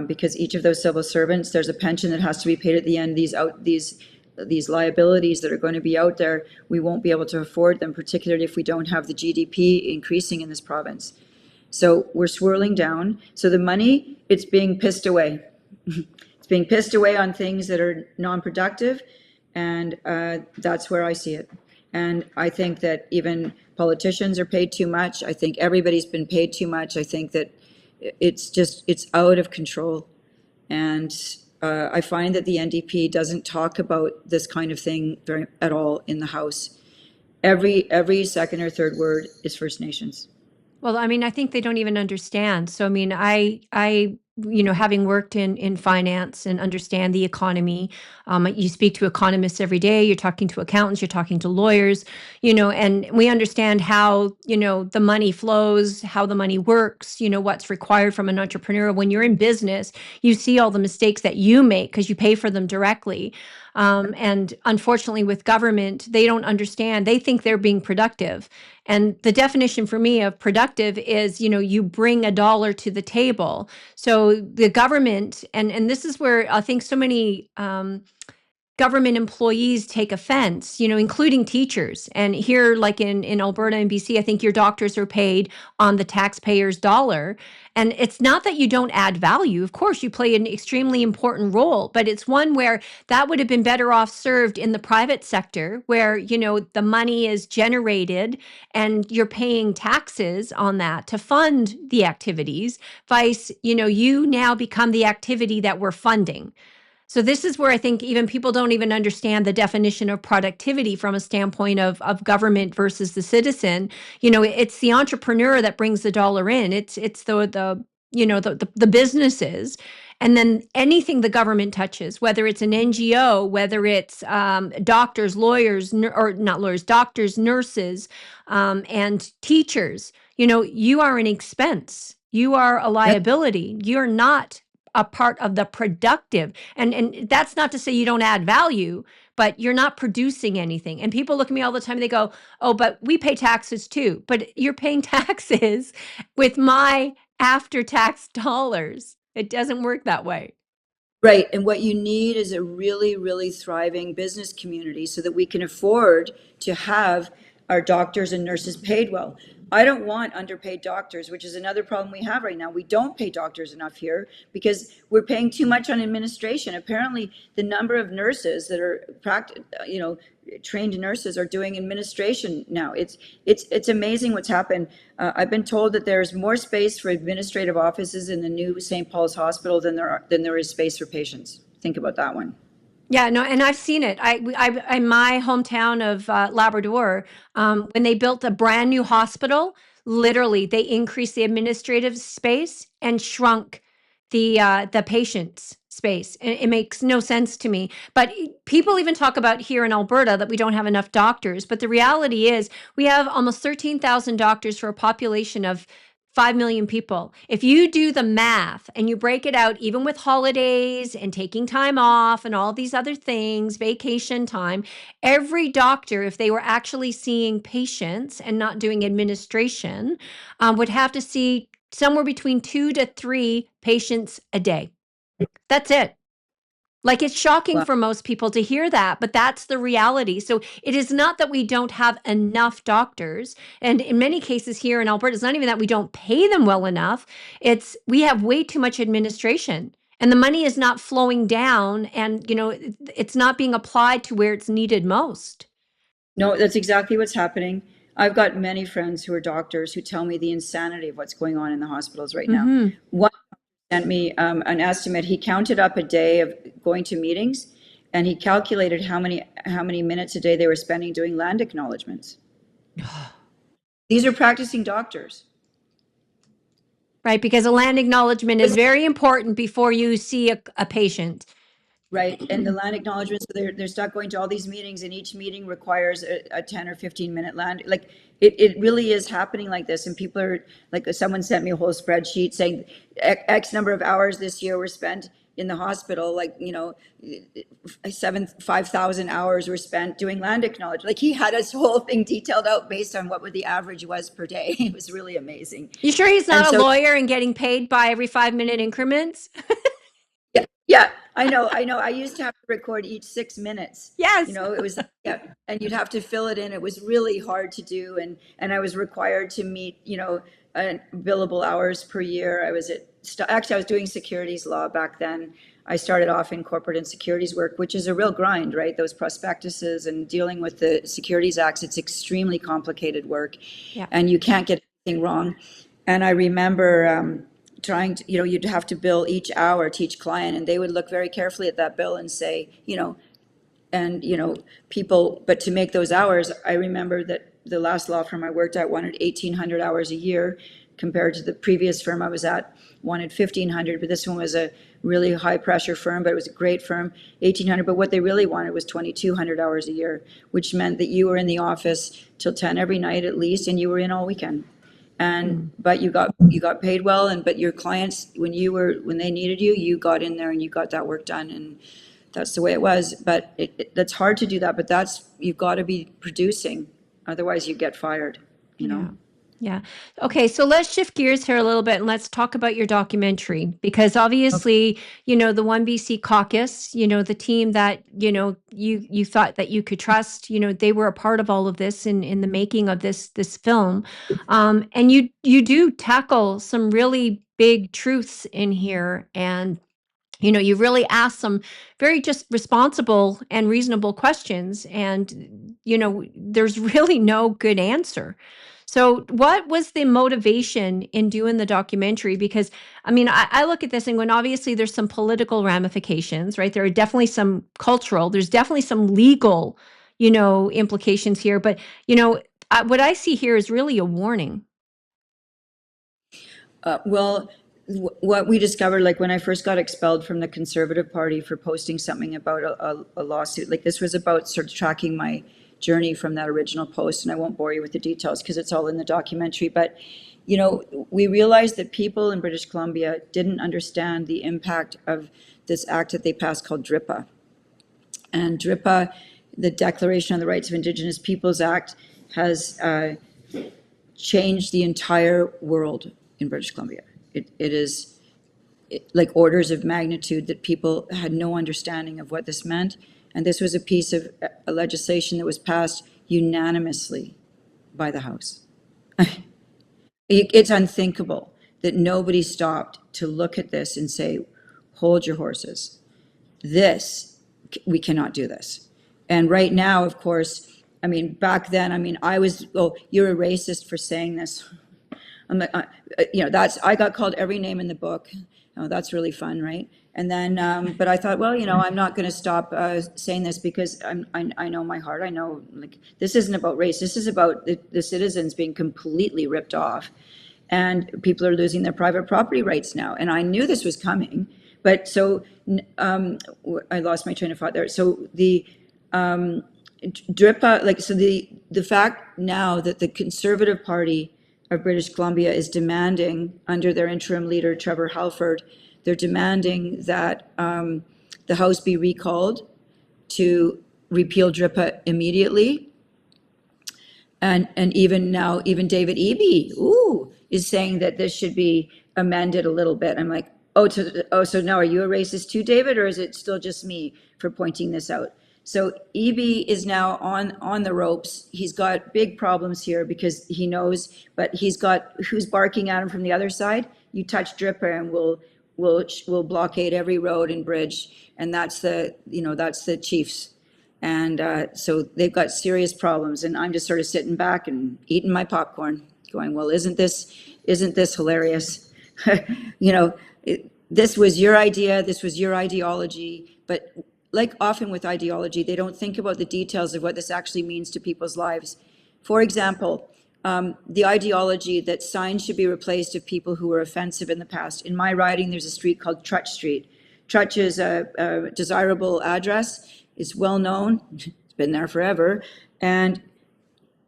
because each of those civil servants, there's a pension that has to be paid at the end. These liabilities that are going to be out there, we won't be able to afford them, particularly if we don't have the GDP increasing in this province. So we're swirling down. So the money, it's being pissed away. It's being pissed away on things that are non-productive, and that's where I see it. And I think that even politicians are paid too much. I think everybody's been paid too much. I think that it's out of control. And I find that the NDP doesn't talk about this kind of thing at all in the House. Every second or third word is First Nations. Well, I mean, I think they don't even understand. So, I mean, I having worked in finance and understand the economy, you speak to economists every day, you're talking to accountants, you're talking to lawyers, and we understand how, the money flows, how the money works, what's required from an entrepreneur. When you're in business, you see all the mistakes that you make because you pay for them directly. And unfortunately, with government, they don't understand. They think they're being productive. And the definition for me of productive is, you bring a dollar to the table. So the government, and this is where I think so many government employees take offense, including teachers. And here, like in Alberta and BC, I think your doctors are paid on the taxpayer's dollar. And it's not that you don't add value. Of course, you play an extremely important role, but it's one where that would have been better off served in the private sector where, the money is generated and you're paying taxes on that to fund the activities. Vice, you now become the activity that we're funding. So this is where I think even people don't even understand the definition of productivity from a standpoint of government versus the citizen. It's the entrepreneur that brings the dollar in. It's the businesses, and then anything the government touches, whether it's an NGO, whether it's doctors, lawyers, or not lawyers, doctors, nurses, and teachers. You are an expense. You are a liability. You're not a part of the productive. And that's not to say you don't add value, but you're not producing anything. And people look at me all the time, they go, oh, but we pay taxes too. But you're paying taxes with my after-tax dollars. It doesn't work that way. Right. And what you need is a really, really thriving business community so that we can afford to have our doctors and nurses paid well. I don't want underpaid doctors, which is another problem we have right now. We don't pay doctors enough here because we're paying too much on administration. Apparently, the number of nurses that are trained nurses are doing administration now. It's amazing what's happened. I've been told that there's more space for administrative offices in the new St. Paul's Hospital than there is space for patients. Think about that one. Yeah, no, and I've seen it. In my hometown of Labrador, when they built a brand new hospital, literally they increased the administrative space and shrunk the patient's space. It makes no sense to me. But people even talk about here in Alberta that we don't have enough doctors. But the reality is we have almost 13,000 doctors for a population of 5 million people. If you do the math and you break it out, even with holidays and taking time off and all these other things, vacation time, every doctor, if they were actually seeing patients and not doing administration, would have to see somewhere between 2 to 3 patients a day. That's it. Like, it's shocking Well, for most people to hear that, but that's the reality. So it is not that we don't have enough doctors. And in many cases here in Alberta, it's not even that we don't pay them well enough. It's we have way too much administration and the money is not flowing down and, it's not being applied to where it's needed most. no, that's exactly what's happening. I've got many friends who are doctors who tell me the insanity of what's going on in the hospitals right now. Mm-hmm. One sent me an estimate. He counted up a day of going to meetings, and he calculated how many minutes a day they were spending doing land acknowledgements. These are practicing doctors. Right, because a land acknowledgement is very important before you see a patient. Right, and the land acknowledgements, they're stuck going to all these meetings, and each meeting requires a 10 or 15-minute land. Like, it really is happening like this, and people are, like, someone sent me a whole spreadsheet saying X number of hours this year were spent in the hospital, like, 5,000 hours were spent doing land acknowledgement. Like, he had his whole thing detailed out based on what the average was per day. It was really amazing. You sure he's not And a so, lawyer and getting paid by every 5-minute increments? yeah, yeah, I know. I used to have to record each 6 minutes. Yes. It was, yeah, and you'd have to fill it in. It was really hard to do, and I was required to meet, billable hours per year. Actually, I was doing securities law back then. I started off in corporate and securities work, which is a real grind, right? Those prospectuses and dealing with the Securities Acts, it's extremely complicated work, Yeah. and you can't get anything wrong. And I remember trying to, you'd have to bill each hour to each client, and they would look very carefully at that bill and say, people, but to make those hours, I remember that the last law firm I worked at wanted 1,800 hours a year compared to the previous firm I was at, wanted 1,500, but this one was a really high pressure firm, but it was a great firm, 1,800. But what they really wanted was 2,200 hours a year, which meant that you were in the office till 10 every night at least, and you were in all weekend. And but you got paid well, and but your clients, when they needed you, you got in there and you got that work done, and that's the way it was. But that's hard to do that. But you've got to be producing, otherwise you get fired. You know. Yeah. Okay, so let's shift gears here a little bit and let's talk about your documentary, because obviously, the OneBC caucus, the team that, you thought that you could trust, they were a part of all of this in the making of this film. And you do tackle some really big truths in here, and you really ask some very just responsible and reasonable questions, and there's really no good answer. So what was the motivation in doing the documentary? Because I mean, I look at this and when obviously there's some political ramifications, right? There are definitely some cultural, there's definitely some legal, implications here. But, what I see here is really a warning. Well, what we discovered, like when I first got expelled from the Conservative Party for posting something about a lawsuit, like this was about sort of tracking my journey from that original post, and I won't bore you with the details because it's all in the documentary. But, we realized that people in British Columbia didn't understand the impact of this act that they passed called DRIPA. And DRIPA, the Declaration on the Rights of Indigenous Peoples Act, has changed the entire world in British Columbia. It is like orders of magnitude that people had no understanding of what this meant. And this was a piece of legislation that was passed unanimously by the House. It's unthinkable that nobody stopped to look at this and say, hold your horses. We cannot do this. And right now, of course, I mean, back then, I mean, oh, you're a racist for saying this. I'm like, I got called every name in the book. Oh, that's really fun, right? And then, but I thought, well, I'm not going to stop saying this because I know my heart. I know, like, this isn't about race. This is about the citizens being completely ripped off, and people are losing their private property rights now. And I knew this was coming, but so I lost my train of thought there. So the DRIPA, like, so the fact now that the Conservative Party of British Columbia is demanding, under their interim leader, Trevor Halford, they're demanding that the House be recalled to repeal DRIPA immediately. And even now, even David Eby, is saying that this should be amended a little bit. I'm like, so now are you a racist too, David, or is it still just me for pointing this out? So Eby is now on the ropes. He's got big problems here because he knows, but he's got who's barking at him from the other side. You touch DRIPA and we'll blockade every road and bridge, and that's the chiefs. And so they've got serious problems, and I'm just sort of sitting back and eating my popcorn, going, well, isn't this hilarious? This was your idea, this was your ideology, but like often with ideology, they don't think about the details of what this actually means to people's lives. For example, the ideology that signs should be replaced of people who were offensive in the past. In my riding, there's a street called Trutch Street. Trutch is a desirable address. It's well known. It's been there forever. And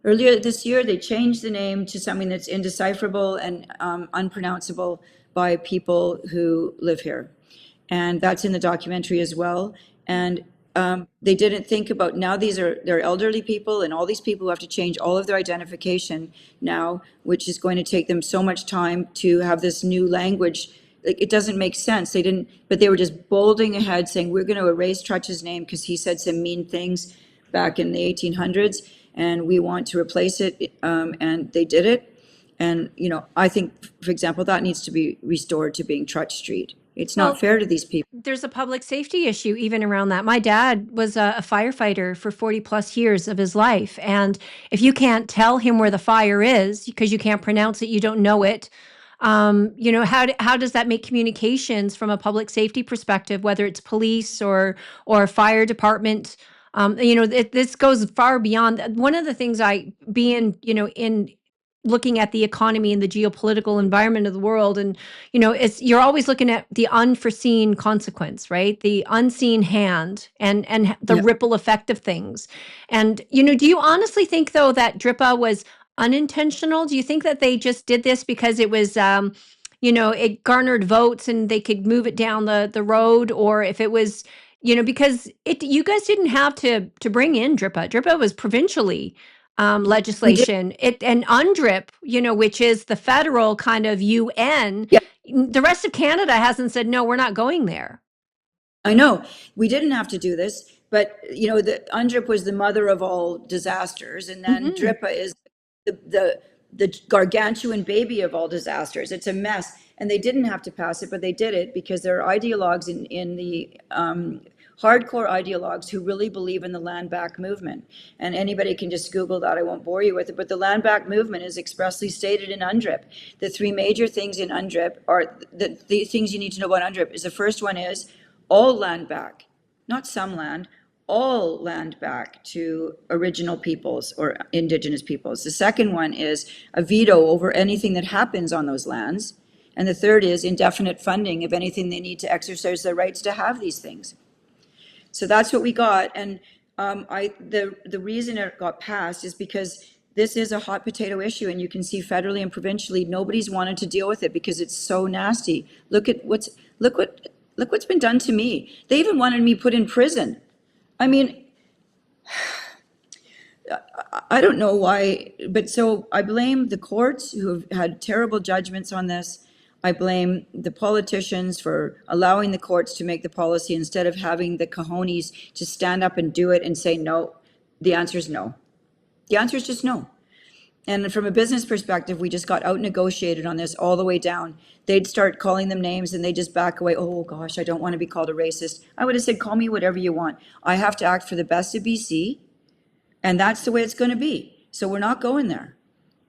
earlier this year, they changed the name to something that's indecipherable and unpronounceable by people who live here. And that's in the documentary as well. And they didn't think about, now they're elderly people, and all these people who have to change all of their identification now, which is going to take them so much time to have this new language. Like, it doesn't make sense. But they were just bolding ahead saying, we're going to erase Trutch's name because he said some mean things back in the 1800s, and we want to replace it. And they did it. And, I think, for example, that needs to be restored to being Trutch Street. It's not fair to these people. There's a public safety issue even around that. My dad was a firefighter for 40 plus years of his life. And if you can't tell him where the fire is because you can't pronounce it, you don't know it, how does that make communications from a public safety perspective, whether it's police or fire department? This goes far beyond. One of the things in looking at the economy and the geopolitical environment of the world, and you're always looking at the unforeseen consequence, right? The unseen hand and the Yeah, ripple effect of things. And do you honestly think though that DRIPA was unintentional? Do you think that they just did this because it was it garnered votes and they could move it down the road, or if it was because you guys didn't have to bring in DRIPA. DRIPA was provincially we did. legislation. It and UNDRIP, which is the federal kind of UN. Yeah, The rest of Canada hasn't said no, we're not going there. I know. We didn't have to do this, but the UNDRIP was the mother of all disasters, and then Hmm. DRIPA is the gargantuan baby of all disasters. It's a mess, and they didn't have to pass it, but they did it because there are ideologues in the hardcore ideologues who really believe in the land back movement. And anybody can just Google that. I won't bore you with it, but the land back movement is expressly stated in UNDRIP. The three major things in UNDRIP are the things you need to know about UNDRIP is the first one is all land back, not some land, all land back to original peoples or indigenous peoples. The second one is a veto over anything that happens on those lands. And the third is indefinite funding of anything they need to exercise their rights to have these things. So that's what we got. And the reason it got passed is because this is a hot potato issue, and you can see federally and provincially, nobody's wanted to deal with it because it's so nasty. Look what's been done to me. They even wanted me put in prison. I mean, I don't know why, but so I blame the courts who have had terrible judgments on this. I blame the politicians for allowing the courts to make the policy instead of having the cojones to stand up and do it and say no. The answer is no. The answer is just no. And from a business perspective, we just got out negotiated on this all the way down. They'd start calling them names and they just back away. Oh gosh, I don't want to be called a racist. I would have said, call me whatever you want. I have to act for the best of BC, and that's the way it's going to be. So we're not going there.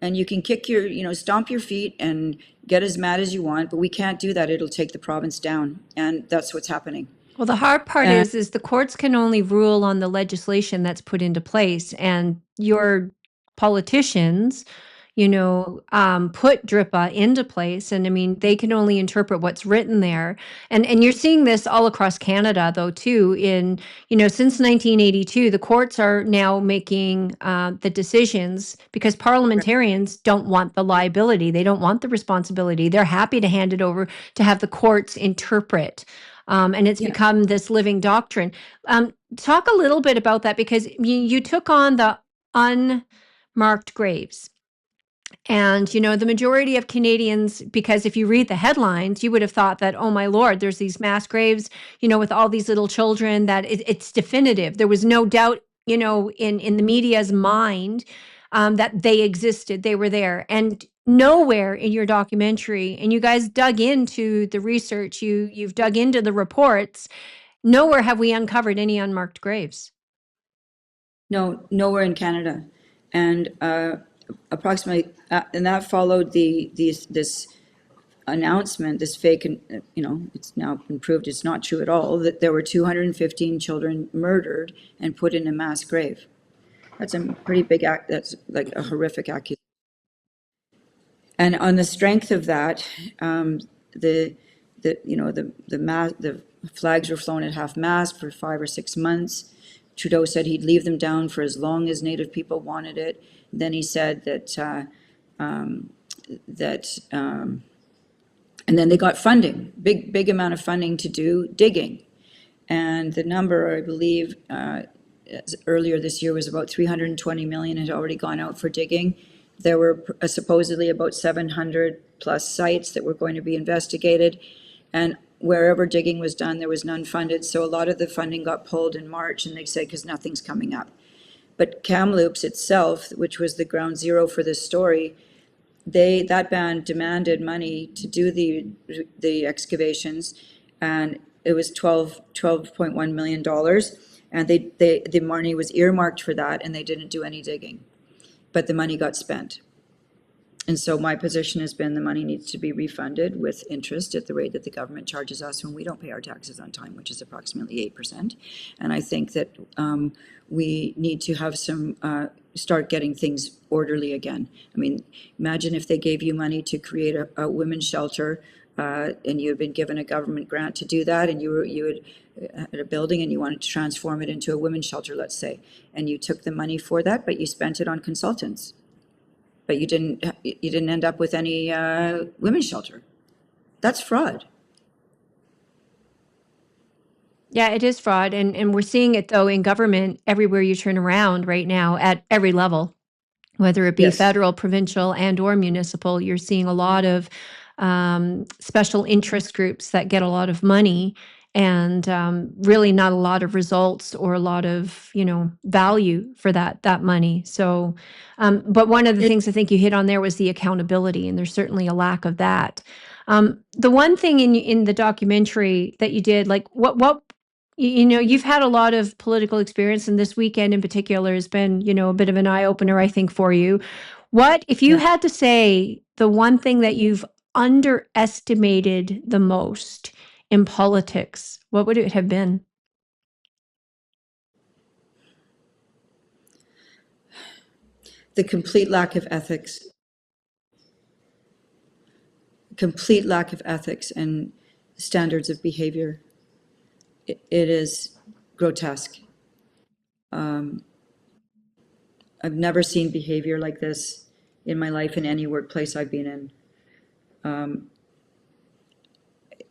And you can kick stomp your feet and get as mad as you want, but we can't do that. It'll take the province down. And that's what's happening. Well, the hard part And is the courts can only rule on the legislation that's put into place, and your politicians, put DRIPA into place, and I mean they can only interpret what's written there, and you're seeing this all across Canada, though, too. In since 1982, the courts are now making the decisions because parliamentarians don't want the liability, they don't want the responsibility. They're happy to hand it over to have the courts interpret. And it's yeah, become this living doctrine. Talk a little bit about that because you took on the unmarked graves. And, the majority of Canadians, because if you read the headlines, you would have thought that, oh my Lord, there's these mass graves, with all these little children, that it's definitive. There was no doubt, in the media's mind that they existed, they were there. And nowhere in your documentary, and you guys dug into the research, you've dug into the reports, nowhere have we uncovered any unmarked graves. no, nowhere in Canada. And approximately, and that followed this announcement, this fake, it's now been proved it's not true at all, that there were 215 children murdered and put in a mass grave. That's a pretty big act. That's like a horrific accusation. And on the strength of that, the flags were flown at half mast for 5 or 6 months. Trudeau said he'd leave them down for as long as Native people wanted it. Then he said and then they got funding, big amount of funding to do digging. And the number, I believe, earlier this year was about 320 million had already gone out for digging. There were supposedly about 700 plus sites that were going to be investigated. And wherever digging was done, there was none funded. So a lot of the funding got pulled in March, and they said, because nothing's coming up. But Kamloops itself, which was the ground zero for this story, that band demanded money to do the excavations, and it was $12.1 million, and the money was earmarked for that, and they didn't do any digging, but the money got spent. And so my position has been the money needs to be refunded with interest at the rate that the government charges us when we don't pay our taxes on time, which is approximately 8%. And I think that we need to have some start getting things orderly again. I mean, imagine if they gave you money to create a women's shelter, and you had been given a government grant to do that, and you had a building and you wanted to transform it into a women's shelter, let's say, and you took the money for that, but you spent it on consultants, but you didn't end up with any women's shelter. That's fraud. Yeah, it is fraud. And we're seeing it, though, in government everywhere you turn around right now at every level, whether it be Yes. federal, provincial, and or municipal. You're seeing a lot of special interest groups that get a lot of money and really not a lot of results or a lot of value for that money. So, but one of the things I think you hit on there was the accountability, and there's certainly a lack of that. The one thing in the documentary that you did, like what you've had a lot of political experience, and this weekend in particular has been, a bit of an eye opener, I think, for you. What, if you Yeah. had to say the one thing that you've underestimated the most in politics, what would it have been? The complete lack of ethics, and standards of behavior. It is grotesque. I've never seen behavior like this in my life in any workplace I've been in.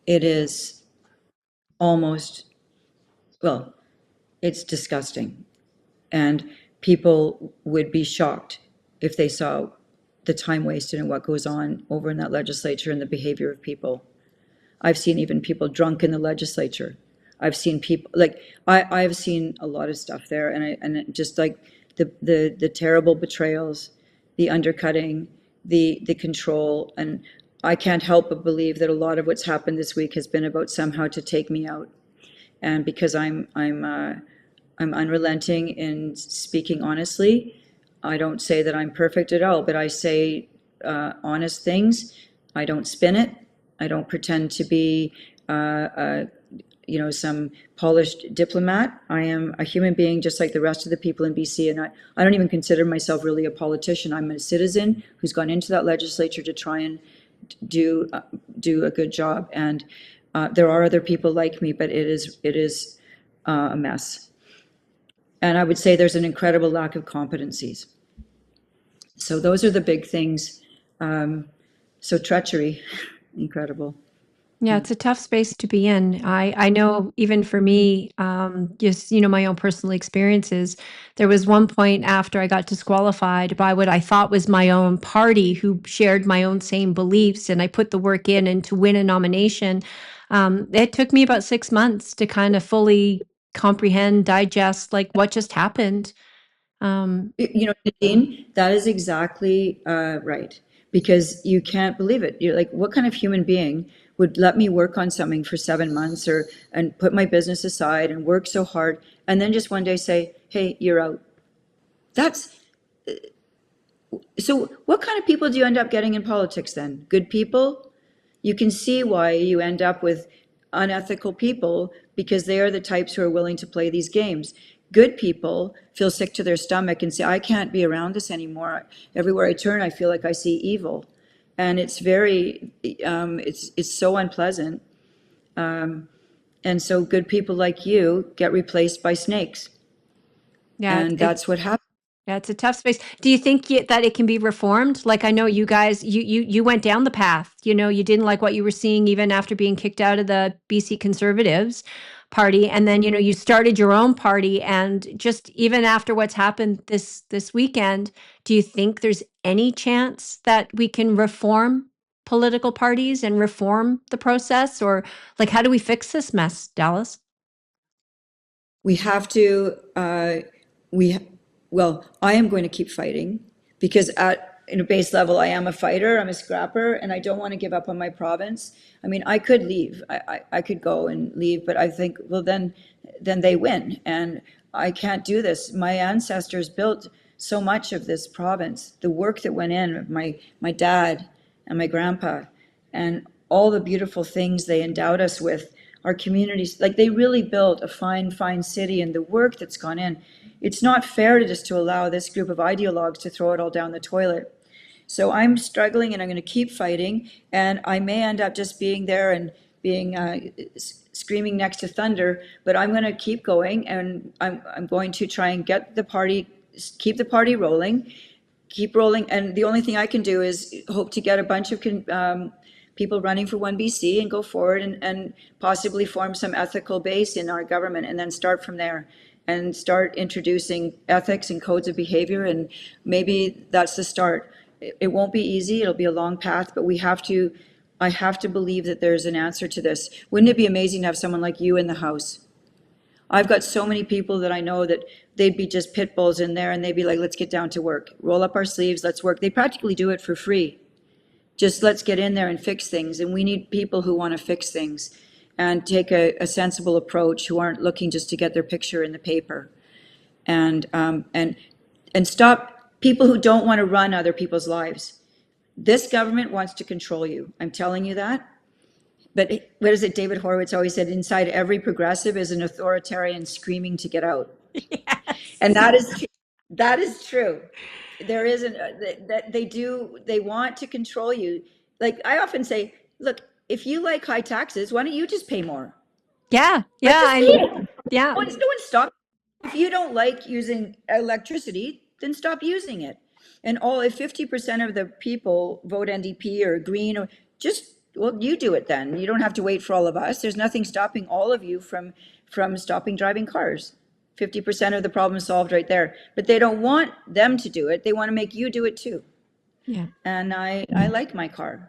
It is almost, well, it's disgusting. And people would be shocked if they saw the time wasted and what goes on over in that legislature and the behavior of people. I've seen even people drunk in the legislature. I've seen people like I've seen a lot of stuff there, and just like the terrible betrayals, the undercutting, the control, and I can't help but believe that a lot of what's happened this week has been about somehow to take me out, and because I'm unrelenting in speaking honestly. I don't say that I'm perfect at all, but I say honest things. I don't spin it. I don't pretend to be, some polished diplomat. I am a human being just like the rest of the people in BC, and I don't even consider myself really a politician. I'm a citizen who's gone into that legislature to try and do a good job. And there are other people like me, but it is a mess. And I would say there's an incredible lack of competencies. So those are the big things. So treachery, incredible. Yeah, it's a tough space to be in. I know even for me, just, my own personal experiences, there was one point after I got disqualified by what I thought was my own party who shared my own same beliefs, and I put the work in, and to win a nomination, it took me about 6 months to kind of fully comprehend, digest, like what just happened. Nadine, that is exactly right. Because you can't believe it. You're like, what kind of human being would let me work on something for 7 months and put my business aside and work so hard and then just one day say, hey, you're out? That's so what kind of people do you end up getting in politics then? Good people? You can see why you end up with unethical people, because they are the types who are willing to play these games. Good people feel sick to their stomach and say, I can't be around this anymore. Everywhere I turn, I feel like I see evil. And it's very, it's so unpleasant. And so good people like you get replaced by snakes. Yeah, And that's what happens. yeah, it's a tough space. Do you think that it can be reformed? Like, I know you guys, you went down the path. You didn't like what you were seeing even after being kicked out of the BC Conservatives Party, and then you started your own party. And just even after what's happened this weekend, do you think there's any chance that we can reform political parties and reform the process, or like how do we fix this mess, Dallas? We have to, well, I am going to keep fighting, because in a base level, I am a fighter, I'm a scrapper, and I don't want to give up on my province. I mean, I could leave, I could go and leave, but I think, well, then they win, and I can't do this. My ancestors built so much of this province, the work that went in, my dad and my grandpa, and all the beautiful things they endowed us with, our communities, like they really built a fine city, and the work that's gone in, It's not fair to just to allow this group of ideologues to throw it all down the toilet. So I'm struggling, and I'm going to keep fighting, and I may end up just being there and being screaming next to thunder, but I'm going to keep going, and I'm going to try and get the party, keep the party rolling, keep rolling. And the only thing I can do is hope to get a bunch of people running for OneBC and go forward and possibly form some ethical base in our government, and then start from there and start introducing ethics and codes of behavior. And maybe that's the start. It won't be easy. It'll be a long path, but I have to believe that there's an answer to this. Wouldn't it be amazing to have someone like you in the House? I've got so many people that I know that they'd be just pit bulls in there, and they'd be like, let's get down to work, roll up our sleeves, let's work. They practically do it for free. Just let's get in there and fix things. And we need people who want to fix things and take a sensible approach, who aren't looking just to get their picture in the paper. And stop people who don't want to run other people's lives. This government wants to control you. I'm telling you that. But what is it? David Horowitz always said, inside every progressive is an authoritarian screaming to get out. Yes. And that is true. There isn't, they want to control you. Like I often say, look, if you like high taxes, why don't you just pay more? Yeah. Like, Yeah. just pay it. Yeah. No one stop. If you don't like using electricity, then stop using it. And if 50% of the people vote NDP or Green, or just, well, you do it then. You don't have to wait for all of us. There's nothing stopping all of you from stopping driving cars. 50% of the problem is solved right there. But they don't want them to do it. They want to make you do it too. Yeah. And I like my car.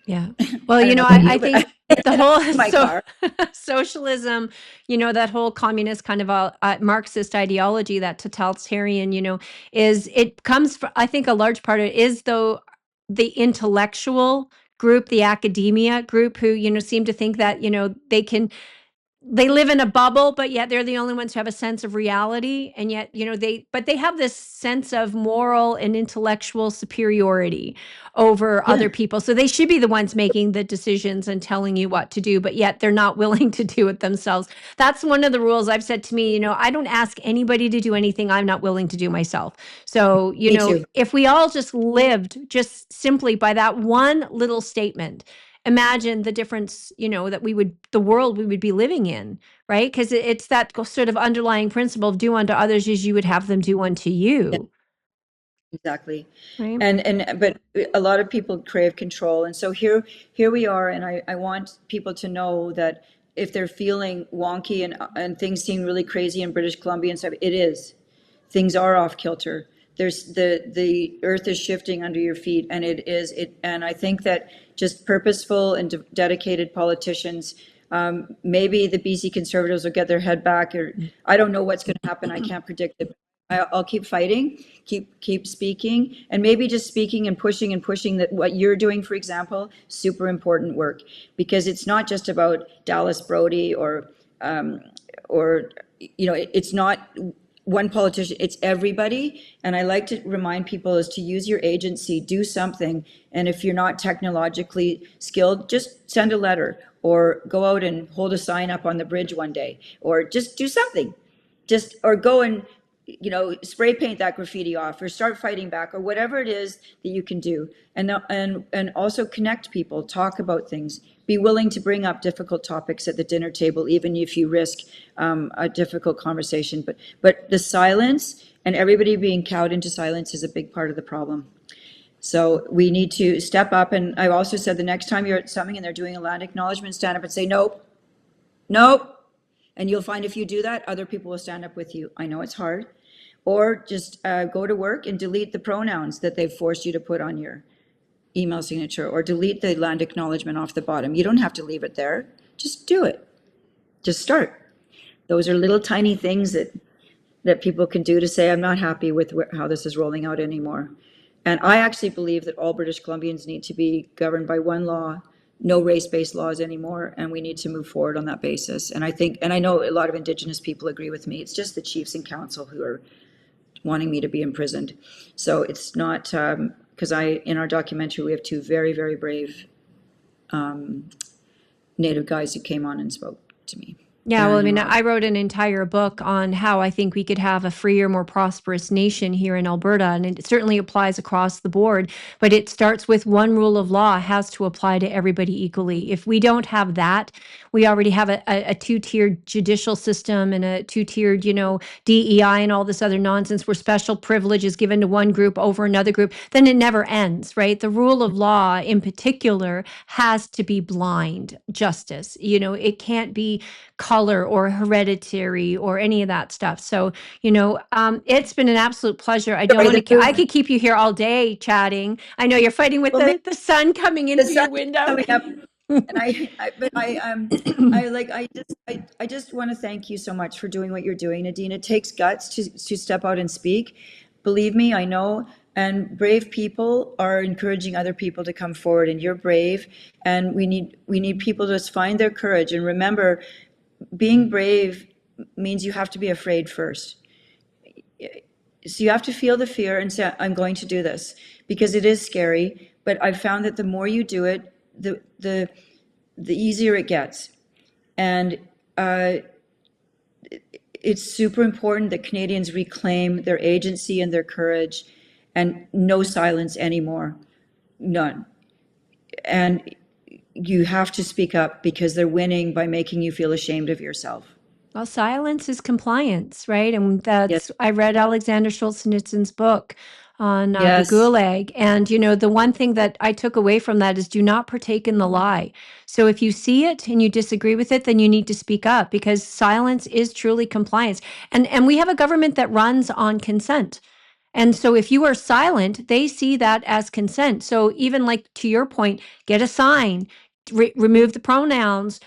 Yeah. Well, I don't know about I you, but think the whole my car. socialism, that whole communist kind of Marxist ideology, that totalitarian, it comes from, I think a large part of it is, though, the intellectual group, the academia group, who, seem to think that, they live in a bubble, but yet they're the only ones who have a sense of reality. And yet, they have this sense of moral and intellectual superiority over Yeah. other people. So they should be the ones making the decisions and telling you what to do, but yet they're not willing to do it themselves. That's one of the rules I've said to me, I don't ask anybody to do anything I'm not willing to do myself. So, Me too. if we all just lived just simply by that one little statement, imagine the difference, that the world we would be living in, right? Because it's that sort of underlying principle of do unto others as you would have them do unto you. Exactly. Right. But a lot of people crave control. And so here we are. And I want people to know that if they're feeling wonky and things seem really crazy in British Columbia and stuff, it is. Things are off kilter. There's the earth is shifting under your feet, and and I think that just purposeful and dedicated politicians, maybe the BC Conservatives will get their head back, or I don't know what's going to happen. I can't predict it. I'll keep fighting, keep speaking, and maybe just speaking and pushing that what you're doing, for example, super important work, because it's not just about Dallas Brodie or it's not one politician, it's everybody. And I like to remind people is to use your agency, do something. And if you're not technologically skilled, just send a letter or go out and hold a sign up on the bridge one day, or just do something. Or go and, spray paint that graffiti off, or start fighting back, or whatever it is that you can do. And also connect people, talk about things, be willing to bring up difficult topics at the dinner table, even if you risk a difficult conversation. But the silence and everybody being cowed into silence is a big part of the problem. So we need to step up. And I've also said the next time you're at something and they're doing a land acknowledgement, stand up and say, nope, nope. And you'll find if you do that, other people will stand up with you. I know it's hard. Or just go to work and delete the pronouns that they've forced you to put on your email signature, or delete the land acknowledgement off the bottom. You don't have to leave it there. Just do it. Just start. Those are little tiny things that people can do to say, I'm not happy with how this is rolling out anymore. And I actually believe that all British Columbians need to be governed by one law, no race-based laws anymore, and we need to move forward on that basis. And I know a lot of Indigenous people agree with me. It's just the chiefs and council who are wanting me to be imprisoned. So it's not, because in our documentary, we have two very, very brave Native guys who came on and spoke to me. Yeah, well, I And mean, I wrote an entire book on how I think we could have a freer, more prosperous nation here in Alberta, and it certainly applies across the board. But it starts with one rule of law has to apply to everybody equally. If we don't have that, we already have a two-tiered judicial system and a two-tiered, DEI and all this other nonsense where special privilege is given to one group over another group, then it never ends, right? The rule of law in particular has to be blind justice. It can't be color or hereditary or any of that stuff. So, it's been an absolute pleasure. I don't sorry, want the to, I movement. could keep you here all day chatting. I know you're fighting with Well, maybe the sun coming in the through your sun is window. coming up, and but I just want to thank you so much for doing what you're doing, Nadine. It takes guts to step out and speak. Believe me, I know. And brave people are encouraging other people to come forward, and you're brave. And we need people to find their courage. And remember, being brave means you have to be afraid first. So you have to feel the fear and say, I'm going to do this, because it is scary. But I've found that the more you do it, the easier it gets. And it's super important that Canadians reclaim their agency and their courage, and no silence anymore. None. And you have to speak up, because they're winning by making you feel ashamed of yourself. Well, silence is compliance, right? And Yes. I read Alexander Solzhenitsyn's book on the Yes. Gulag. And, the one thing that I took away from that is do not partake in the lie. So if you see it and you disagree with it, then you need to speak up, because silence is truly compliance. And we have a government that runs on consent. And so if you are silent, they see that as consent. So even like to your point, get a sign, remove the pronouns,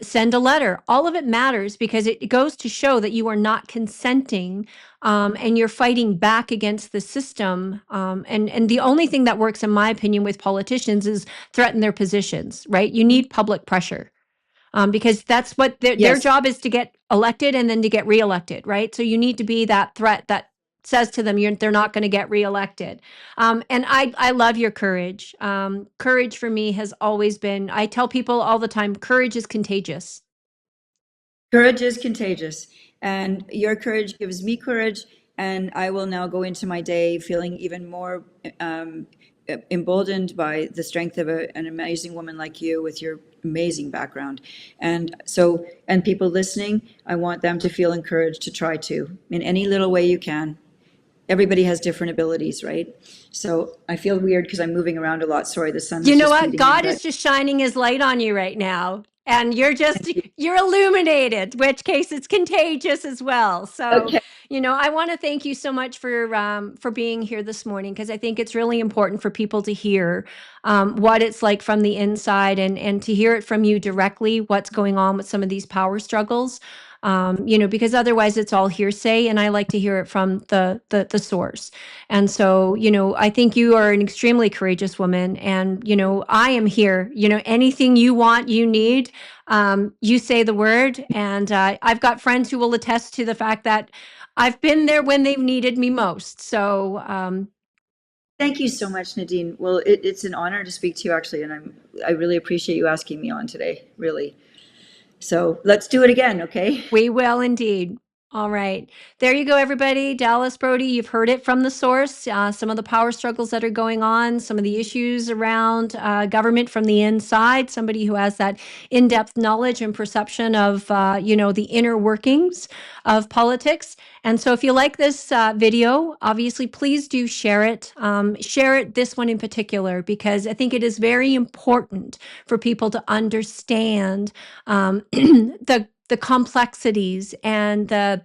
send a letter. All of it matters, because it goes to show that you are not consenting, and you're fighting back against the system. And the only thing that works, in my opinion, with politicians is threaten their positions, right? You need public pressure. Because that's what their Yes. job is, to get elected and then to get reelected, right? So you need to be that threat that says to them they're not going to get reelected. And I love your courage. Courage for me has always been, I tell people all the time, courage is contagious. Courage is contagious, and your courage gives me courage. And I will now go into my day feeling even more emboldened by the strength of an amazing woman like you, with your amazing background. And so, and people listening, I want them to feel encouraged to try to, in any little way you can. Everybody has different abilities, right? So I feel weird because I'm moving around a lot. Sorry, the sun You is know just what? beating in, God but is just shining his light on you right now. And thank you. you're illuminated, which case it's contagious as well. So, Okay. I want to thank you so much for being here this morning, because I think it's really important for people to hear what it's like from the inside, and to hear it from you directly, what's going on with some of these power struggles. Because otherwise it's all hearsay, and I like to hear it from the source. And so, I think you are an extremely courageous woman, and, I am here, anything you want, you need, you say the word. And I've got friends who will attest to the fact that I've been there when they've needed me most. So, Thank you so much, Nadine. Well, it's an honor to speak to you, actually, and I really appreciate you asking me on today, really. So let's do it again, okay? we will indeed. All right. There you go, everybody. Dallas Brodie, you've heard it from the source. Some of the power struggles that are going on, some of the issues around government from the inside, somebody who has that in-depth knowledge and perception of, the inner workings of politics. And so if you like this video, obviously, please do share it. Share it, this one in particular, because I think it is very important for people to understand the complexities and the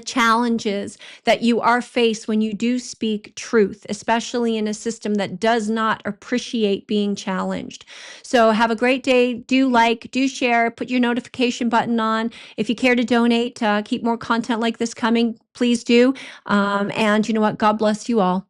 challenges that you are faced when you do speak truth, especially in a system that does not appreciate being challenged. So have a great day. Do like, do share, put your notification button on. If you care to donate, keep more content like this coming, please do. And you know what? God bless you all.